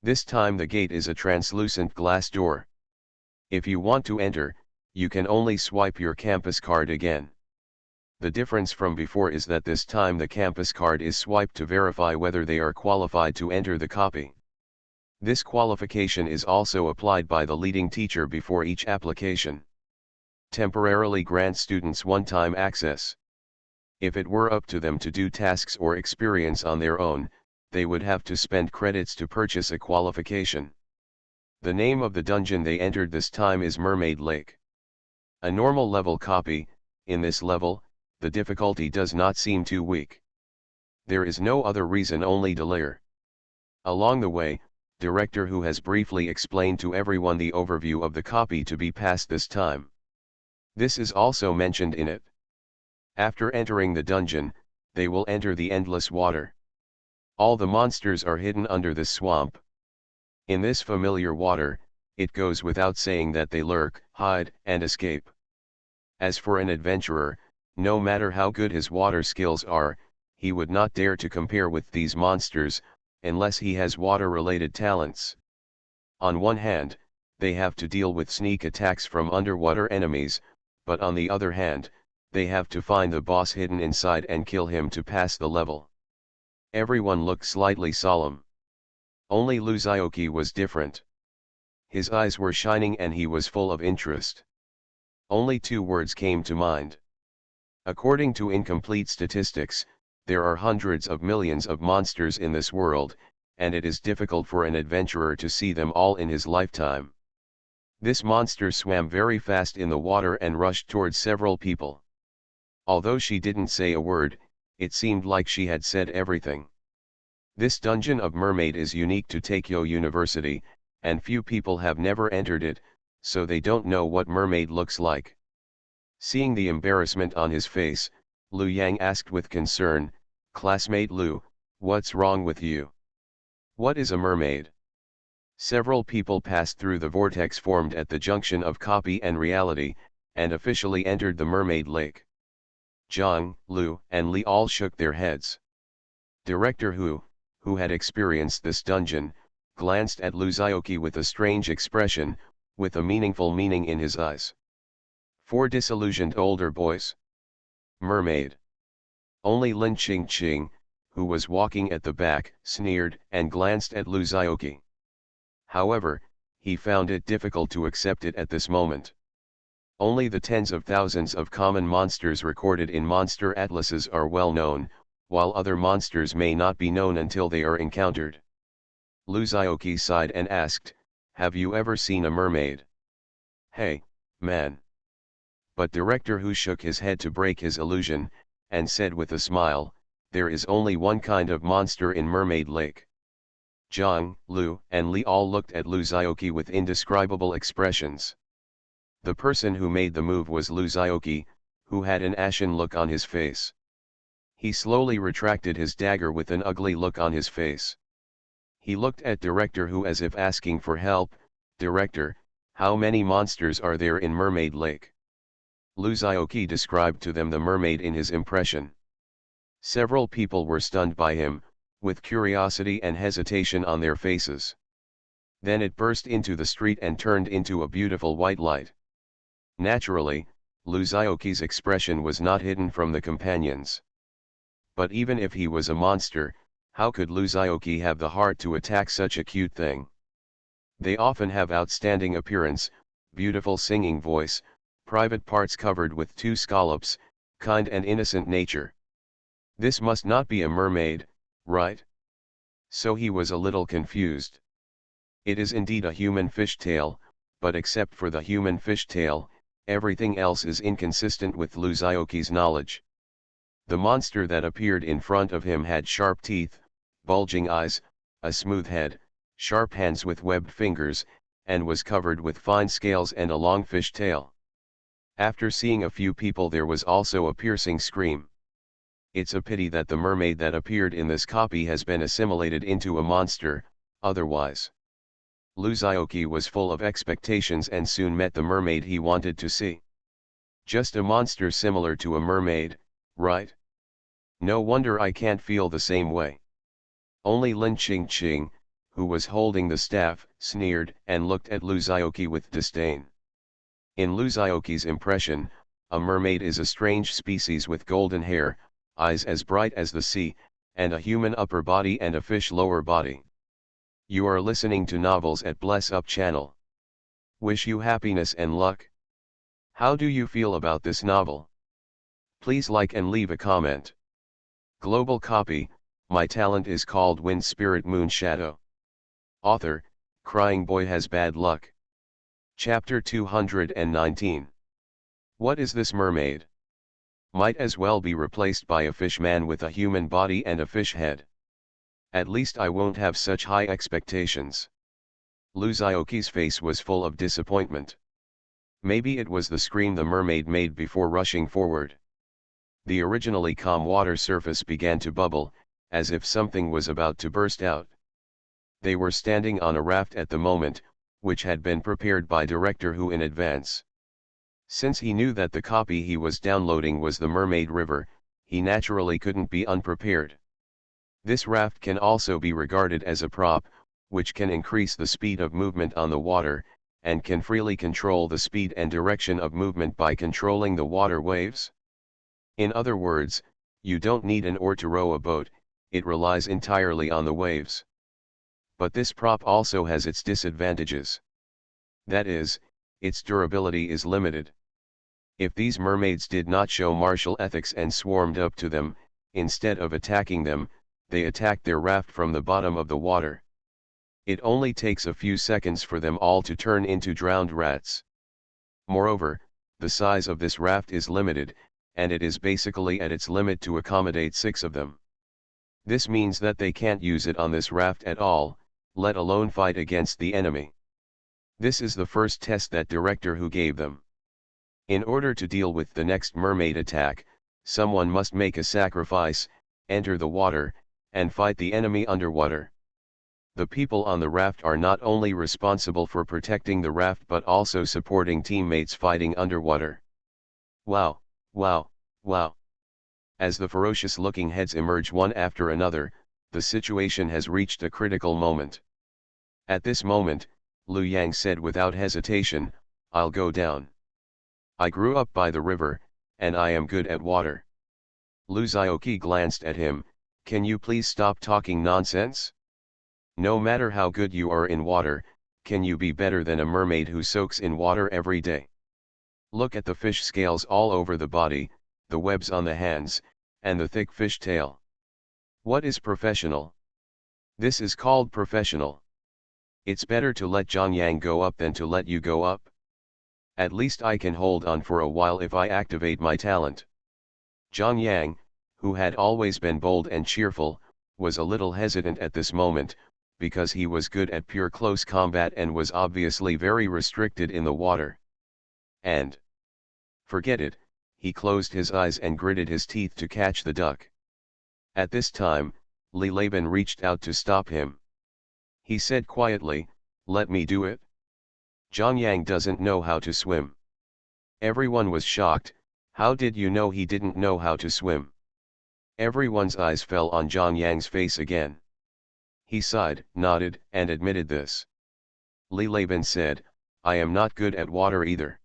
This time the gate is a translucent glass door. If you want to enter, you can only swipe your campus card again. The difference from before is that this time the campus card is swiped to verify whether they are qualified to enter the copy. This qualification is also applied by the leading teacher before each application. Temporarily grant students one-time access. If it were up to them to do tasks or experience on their own, they would have to spend credits to purchase a qualification. The name of the dungeon they entered this time is Mermaid Lake. A normal level copy. In this level, the difficulty does not seem too weak. There is no other reason, only delay. Along the way, Director Who has briefly explained to everyone the overview of the copy to be passed this time. This is also mentioned in it. After entering the dungeon, they will enter the endless water. All the monsters are hidden under this swamp. In this familiar water, it goes without saying that they lurk, hide, and escape. As for an adventurer, no matter how good his water skills are, he would not dare to compare with these monsters, unless he has water-related talents. On one hand, they have to deal with sneak attacks from underwater enemies, but on the other hand, they have to find the boss hidden inside and kill him to pass the level. Everyone looked slightly solemn. Only Luzaoki was different. His eyes were shining and he was full of interest. Only 2 words came to mind. According to incomplete statistics, there are hundreds of millions of monsters in this world, and it is difficult for an adventurer to see them all in his lifetime. This monster swam very fast in the water and rushed towards several people. Although she didn't say a word, it seemed like she had said everything. This dungeon of Mermaid is unique to Takyo University, and few people have never entered it, so they don't know what Mermaid looks like. Seeing the embarrassment on his face, Lu Yang asked with concern, "Classmate Lu, what's wrong with you? What is a mermaid?" Several people passed through the vortex formed at the junction of copy and reality, and officially entered the Mermaid Lake. Zhang, Lu, and Li all shook their heads. Director who had experienced this dungeon, glanced at Luzaoki with a strange expression, with a meaningful meaning in his eyes. 4 disillusioned older boys. Mermaid. Only Lin Qingqing, who was walking at the back, sneered and glanced at Luzaoki. However, he found it difficult to accept it at this moment. Only the tens of thousands of common monsters recorded in monster atlases are well known, while other monsters may not be known until they are encountered. Luzaoki sighed and asked, "Have you ever seen a mermaid?" "Hey, man." But Director Who shook his head to break his illusion, and said with a smile, "There is only one kind of monster in Mermaid Lake." Zhang, Lu, and Li all looked at Luzaoki with indescribable expressions. The person who made the move was Luzaoki, who had an ashen look on his face. He slowly retracted his dagger with an ugly look on his face. He looked at Director Who as if asking for help. "Director, how many monsters are there in Mermaid Lake?" Luzaoki described to them the mermaid in his impression. Several people were stunned by him, with curiosity and hesitation on their faces. Then it burst into the street and turned into a beautiful white light. Naturally, Luzaoki's expression was not hidden from the companions. But even if he was a monster, how could Luzaoki have the heart to attack such a cute thing? They often have outstanding appearance, beautiful singing voice, private parts covered with 2 scallops, kind and innocent nature. This must not be a mermaid, right? So he was a little confused. It is indeed a human fishtail, but except for the human fishtail, everything else is inconsistent with Luzaoki's knowledge. The monster that appeared in front of him had sharp teeth, bulging eyes, a smooth head, sharp hands with webbed fingers, and was covered with fine scales and a long fish tail. After seeing a few people, there was also a piercing scream. It's a pity that the mermaid that appeared in this copy has been assimilated into a monster, otherwise. Luzaoki was full of expectations and soon met the mermaid he wanted to see. Just a monster similar to a mermaid, right? No wonder I can't feel the same way. Only Lin Qingqing, who was holding the staff, sneered and looked at Luzaoki with disdain. In Luzaoki's impression, A mermaid is a strange species with golden hair, eyes as bright as the sea, and a human upper body and a fish lower body. You are listening to Novels at Bless Up channel. Wish you happiness and luck. How do you feel about this novel? Please like and leave a comment. Global copy, My Talent is Called Wind Spirit Moon Shadow. Author, Crying Boy Has Bad Luck. Chapter 219. What is this mermaid? Might as well be replaced by a fish man with a human body and a fish head. At least I won't have such high expectations. Luzioki's face was full of disappointment. Maybe it was the scream the mermaid made before rushing forward. The originally calm water surface began to bubble, as if something was about to burst out. They were standing on a raft at the moment, which had been prepared by Director Who in advance. Since he knew that the copy he was downloading was the Mermaid River, he naturally couldn't be unprepared. This raft can also be regarded as a prop, which can increase the speed of movement on the water, and can freely control the speed and direction of movement by controlling the water waves. In other words, you don't need an oar to row a boat, it relies entirely on the waves. But this prop also has its disadvantages. That is, its durability is limited. If these mermaids did not show martial ethics and swarmed up to them, instead of attacking them, they attacked their raft from the bottom of the water. It only takes a few seconds for them all to turn into drowned rats. Moreover, the size of this raft is limited, and it is basically at its limit to accommodate 6 of them. This means that they can't use it on this raft at all, let alone fight against the enemy. This is the first test that Director Who gave them. In order to deal with the next mermaid attack, someone must make a sacrifice, enter the water, and fight the enemy underwater. The people on the raft are not only responsible for protecting the raft but also supporting teammates fighting underwater. Wow, wow, wow. As the ferocious-looking heads emerge one after another, the situation has reached a critical moment. At this moment, Liu Yang said without hesitation, "I'll go down. I grew up by the river, and I am good at water." Luzioki glanced at him, "Can you please stop talking nonsense? No matter how good you are in water, can you be better than a mermaid who soaks in water every day? Look at the fish scales all over the body, the webs on the hands, and the thick fish tail. What is professional? This is called professional. It's better to let Zhang Yang go up than to let you go up. At least I can hold on for a while if I activate my talent." Zhang Yang, who had always been bold and cheerful, was a little hesitant at this moment, because he was good at pure close combat and was obviously very restricted in the water. And forget it, he closed his eyes and gritted his teeth to catch the duck. At this time, Li Laban reached out to stop him. He said quietly, "Let me do it." Zhang Yang doesn't know how to swim. Everyone was shocked. How did you know he didn't know how to swim? Everyone's eyes fell on Zhang Yang's face again. He sighed, nodded, and admitted this. Li Laban said, "I am not good at water either.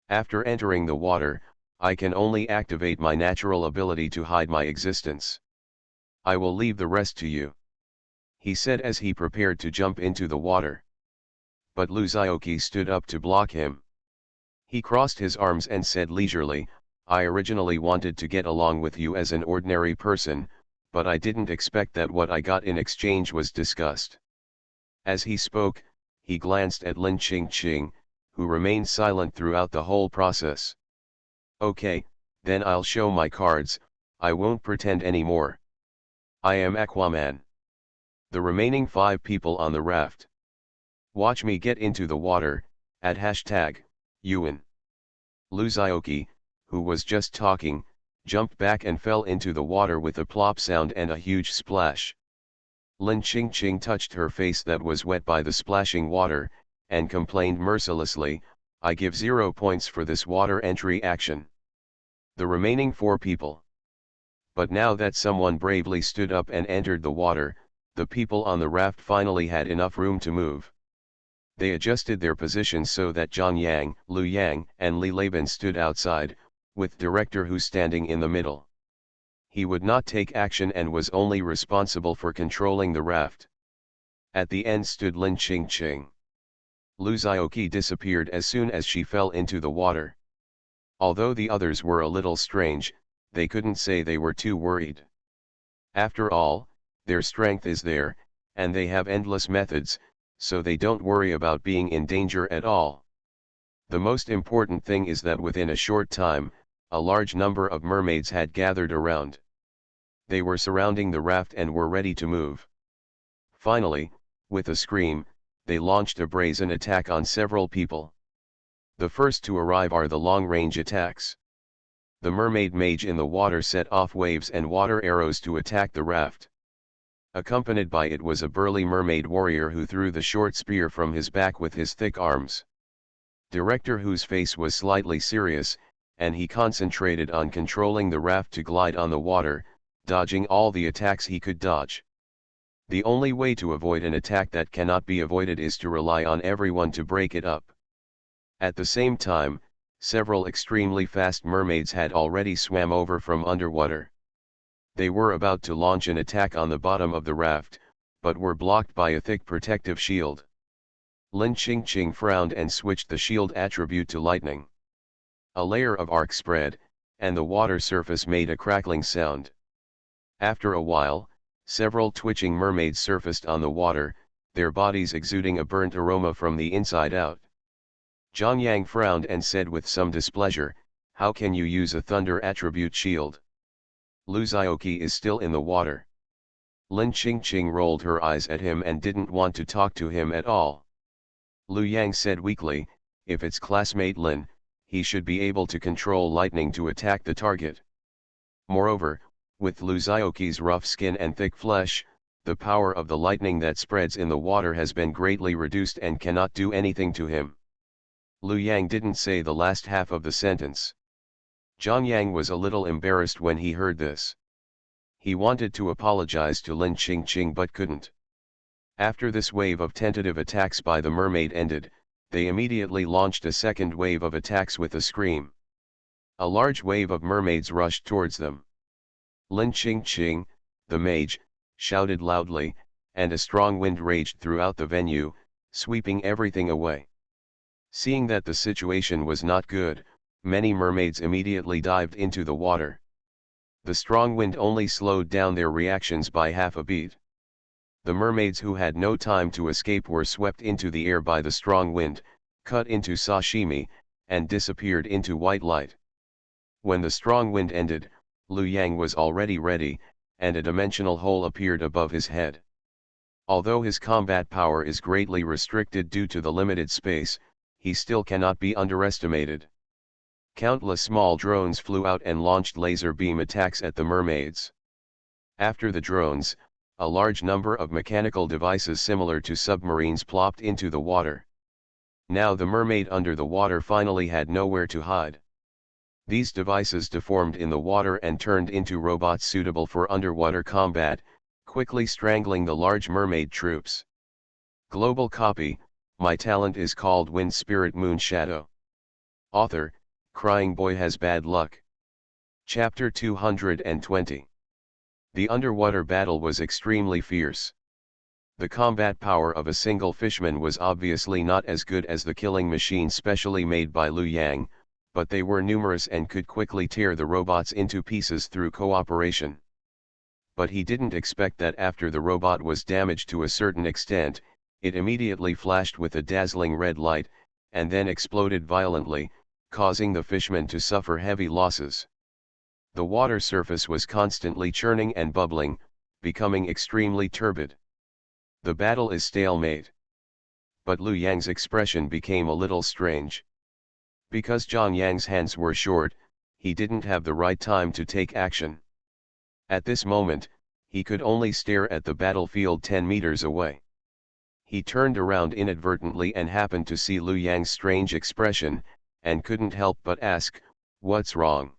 After entering the water, I can only activate my natural ability to hide my existence. I will leave the rest to you," he said as he prepared to jump into the water. But Luzioki stood up to block him. He crossed his arms and said leisurely, "I originally wanted to get along with you as an ordinary person, but I didn't expect that what I got in exchange was disgust." As he spoke, he glanced at Lin Qingqing, who remained silent throughout the whole process. "Okay, then I'll show my cards, I won't pretend anymore. I am Aquaman. The remaining 5 people on the raft. Watch me get into the water, at #Yuan." Luzioki, who was just talking, jumped back and fell into the water with a plop sound and a huge splash. Lin Qingqing touched her face that was wet by the splashing water, and complained mercilessly, "I give 0 points for this water entry action." The remaining 4 people. But now that someone bravely stood up and entered the water, the people on the raft finally had enough room to move. They adjusted their positions so that Zhang Yang, Liu Yang, and Li Laban stood outside, with Director Who standing in the middle. He would not take action and was only responsible for controlling the raft. At the end stood Lin Ching. Lu Zioqi disappeared as soon as she fell into the water. Although the others were a little strange, they couldn't say they were too worried. After all, their strength is there, and they have endless methods, so they don't worry about being in danger at all. The most important thing is that within a short time, a large number of mermaids had gathered around. They were surrounding the raft and were ready to move. Finally, with a scream, they launched a brazen attack on several people. The first to arrive are the long-range attacks. The mermaid mage in the water set off waves and water arrows to attack the raft. Accompanied by it was a burly mermaid warrior who threw the short spear from his back with his thick arms. Director Who's face was slightly serious, and he concentrated on controlling the raft to glide on the water, dodging all the attacks he could dodge. The only way to avoid an attack that cannot be avoided is to rely on everyone to break it up. At the same time, several extremely fast mermaids had already swam over from underwater. They were about to launch an attack on the bottom of the raft, but were blocked by a thick protective shield. Lin Ching frowned and switched the shield attribute to lightning. A layer of arc spread, and the water surface made a crackling sound. After a while, several twitching mermaids surfaced on the water, their bodies exuding a burnt aroma from the inside out. Zhang Yang frowned and said with some displeasure, "How can you use a thunder attribute shield? Lu Zioqi is still in the water." Lin Ching rolled her eyes at him and didn't want to talk to him at all. Lu Yang said weakly, "If it's classmate Lin, he should be able to control lightning to attack the target. Moreover, with Lu Zioqi's rough skin and thick flesh, the power of the lightning that spreads in the water has been greatly reduced and cannot do anything to him." Lu Yang didn't say the last half of the sentence. Zhang Yang was a little embarrassed when he heard this. He wanted to apologize to Lin Ching but couldn't. After this wave of tentative attacks by the mermaid ended, they immediately launched a second wave of attacks with a scream. A large wave of mermaids rushed towards them. Lin Ching, the mage, shouted loudly, and a strong wind raged throughout the venue, sweeping everything away. Seeing that the situation was not good, many mermaids immediately dived into the water. The strong wind only slowed down their reactions by half a beat. The mermaids who had no time to escape were swept into the air by the strong wind, cut into sashimi, and disappeared into white light. When the strong wind ended, Lu Yang was already ready, and a dimensional hole appeared above his head. Although his combat power is greatly restricted due to the limited space, he still cannot be underestimated. Countless small drones flew out and launched laser beam attacks at the mermaids. After the drones, a large number of mechanical devices similar to submarines plopped into the water. Now the mermaid under the water finally had nowhere to hide. These devices deformed in the water and turned into robots suitable for underwater combat, quickly strangling the large mermaid troops. Global copy, My talent is called Wind Spirit Moon Shadow. Author, Crying Boy Has Bad Luck. Chapter 220. The underwater battle was extremely fierce. The combat power of a single fishman was obviously not as good as the killing machine specially made by Lu Yang, but they were numerous and could quickly tear the robots into pieces through cooperation. But he didn't expect that after the robot was damaged to a certain extent, it immediately flashed with a dazzling red light, and then exploded violently, causing the fishmen to suffer heavy losses. The water surface was constantly churning and bubbling, becoming extremely turbid. The battle is stalemate. But Lu Yang's expression became a little strange. Because Zhang Yang's hands were short, he didn't have the right time to take action. At this moment, he could only stare at the battlefield 10 meters away. He turned around inadvertently and happened to see Lu Yang's strange expression, and couldn't help but ask, "What's wrong?"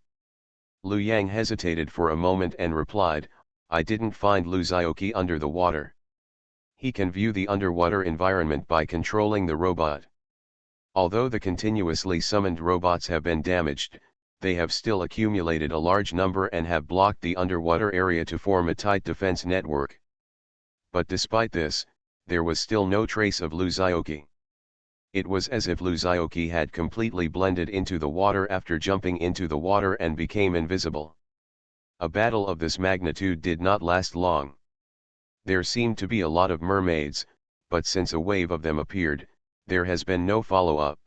Lu Yang hesitated for a moment and replied, "I didn't find Lu Zioqi under the water. He can view the underwater environment by controlling the robot. Although the continuously summoned robots have been damaged, they have still accumulated a large number and have blocked the underwater area to form a tight defense network. But despite this, there was still no trace of Luzioki. It was as if Luzioki had completely blended into the water after jumping into the water and became invisible. A battle of this magnitude did not last long. There seemed to be a lot of mermaids, but since a wave of them appeared, there has been no follow-up.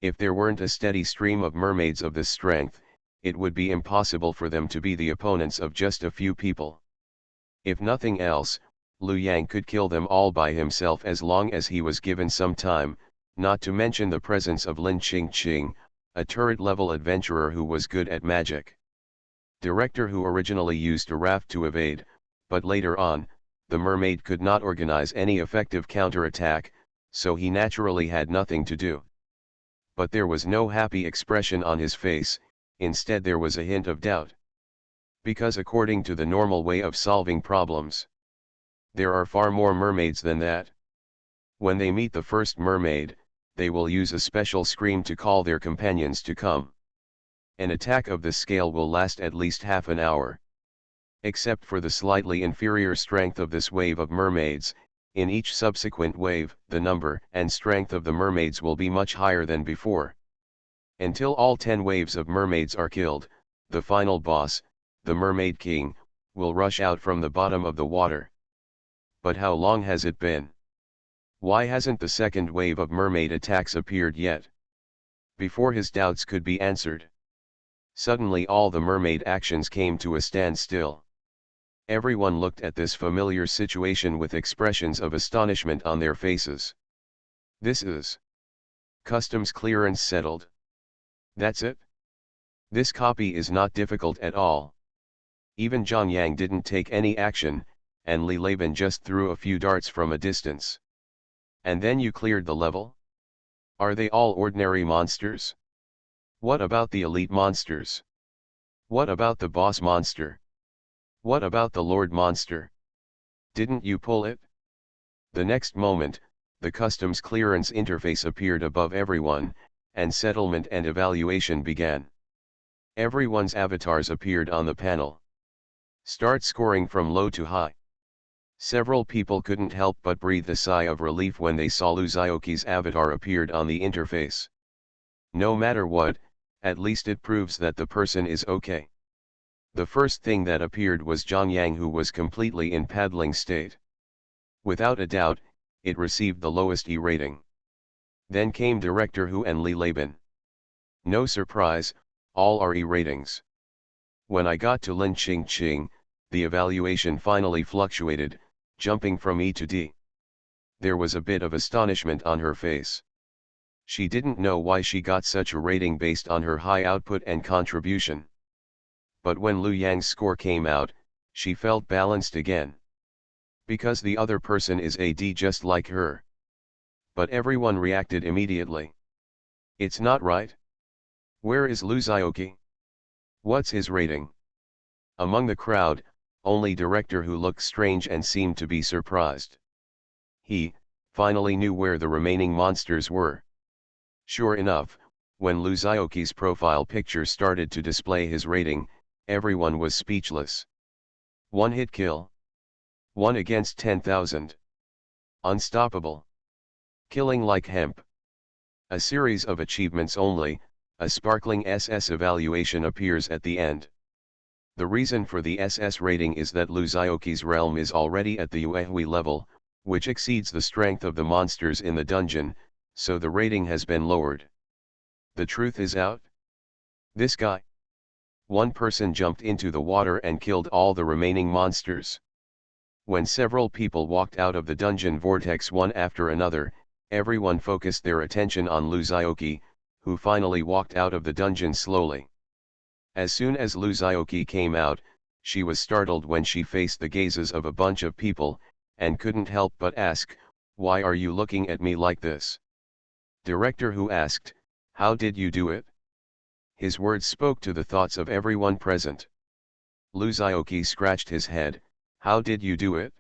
If there weren't a steady stream of mermaids of this strength, it would be impossible for them to be the opponents of just a few people. If nothing else, Liu Yang could kill them all by himself as long as he was given some time, not to mention the presence of Lin Qingqing, a turret-level adventurer who was good at magic. Director who originally used a raft to evade, but later on, the mermaid could not organize any effective counterattack, so he naturally had nothing to do. But there was no happy expression on his face, instead there was a hint of doubt. Because according to the normal way of solving problems, there are far more mermaids than that. When they meet the first mermaid, they will use a special scream to call their companions to come. An attack of this scale will last at least half an hour. Except for the slightly inferior strength of this wave of mermaids, in each subsequent wave, the number and strength of the mermaids will be much higher than before. Until all 10 waves of mermaids are killed, the final boss, the Mermaid King, will rush out from the bottom of the water. But how long has it been? Why hasn't the second wave of mermaid attacks appeared yet? Before his doubts could be answered, suddenly all the mermaid actions came to a standstill. Everyone looked at this familiar situation with expressions of astonishment on their faces. This is customs clearance settled. That's it? This copy is not difficult at all. Even Zhang Yang didn't take any action, and Li Laban just threw a few darts from a distance. And then you cleared the level? Are they all ordinary monsters? What about the elite monsters? What about the boss monster? What about the Lord monster? Didn't you pull it? The next moment, the customs clearance interface appeared above everyone, and settlement and evaluation began. Everyone's avatars appeared on the panel. Start scoring from low to high. Several people couldn't help but breathe a sigh of relief when they saw Luzioki's avatar appeared on the interface. No matter what, at least it proves that the person is okay. The first thing that appeared was Zhang Yang, who was completely in paddling state. Without a doubt, it received the lowest E rating. Then came Director Hu and Li Laban. No surprise, all are E ratings. When I got to Lin Qingqing, the evaluation finally fluctuated, jumping from E to D. There was a bit of astonishment on her face. She didn't know why she got such a rating based on her high output and contribution. But when Liu Yang's score came out, she felt balanced again. Because the other person is a D just like her. But everyone reacted immediately. It's not right. Where is Luzioki? What's his rating? Among the crowd, only Director Hu looked strange and seemed to be surprised. He finally knew where the remaining monsters were. Sure enough, when Luzioki's profile picture started to display his rating, everyone was speechless. One hit kill. 1 against 10,000. Unstoppable. Killing like hemp. A series of achievements only, a sparkling SS evaluation appears at the end. The reason for the SS rating is that Luzioki's realm is already at the Uehui level, which exceeds the strength of the monsters in the dungeon, so the rating has been lowered. The truth is out. This guy. One person jumped into the water and killed all the remaining monsters. When several people walked out of the dungeon vortex one after another, everyone focused their attention on Luzioki, who finally walked out of the dungeon slowly. As soon as Luzioki came out, she was startled when she faced the gazes of a bunch of people, and couldn't help but ask, "Why are you looking at me like this?" Director Hu asked, "How did you do it?" His words spoke to the thoughts of everyone present. Luzioki scratched his head, "How did you do it?"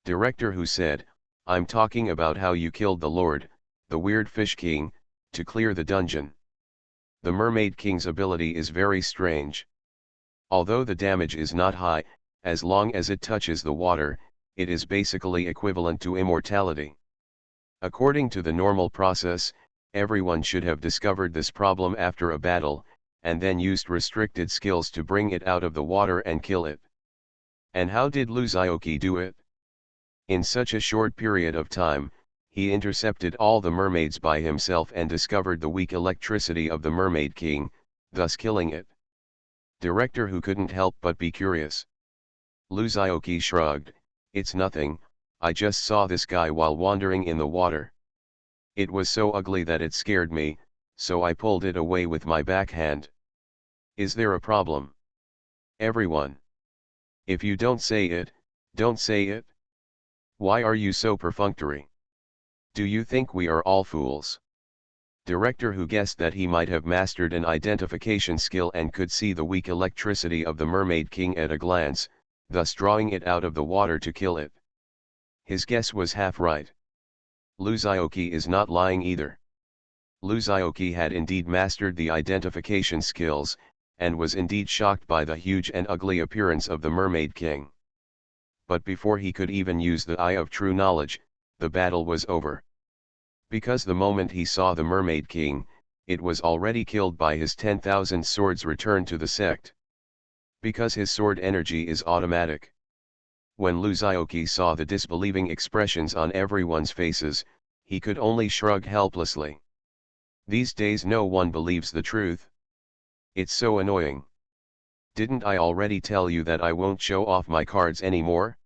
Director Hu said, "I'm talking about how you killed the Lord, the Weird Fish King, to clear the dungeon." The Mermaid King's ability is very strange. Although the damage is not high, as long as it touches the water, it is basically equivalent to immortality. According to the normal process, everyone should have discovered this problem after a battle, and then used restricted skills to bring it out of the water and kill it. And how did Luzaoki do it? In such a short period of time, he intercepted all the mermaids by himself and discovered the weak electricity of the Mermaid King, thus killing it. Director who couldn't help but be curious. Luzaoki shrugged, "It's nothing, I just saw this guy while wandering in the water. It was so ugly that it scared me, so I pulled it away with my backhand. Is there a problem? Everyone. If you don't say it, don't say it. Why are you so perfunctory? Do you think we are all fools?" Director who guessed that he might have mastered an identification skill and could see the weak electricity of the Mermaid King at a glance, thus drawing it out of the water to kill it. His guess was half right. Luzaoki is not lying either. Luzaoki had indeed mastered the identification skills, and was indeed shocked by the huge and ugly appearance of the Mermaid King. But before he could even use the eye of true knowledge, the battle was over. Because the moment he saw the Mermaid King, it was already killed by his 10,000 swords returned to the sect. Because his sword energy is automatic. When Luzaoki saw the disbelieving expressions on everyone's faces, he could only shrug helplessly. These days no one believes the truth. It's so annoying. Didn't I already tell you that I won't show off my cards anymore?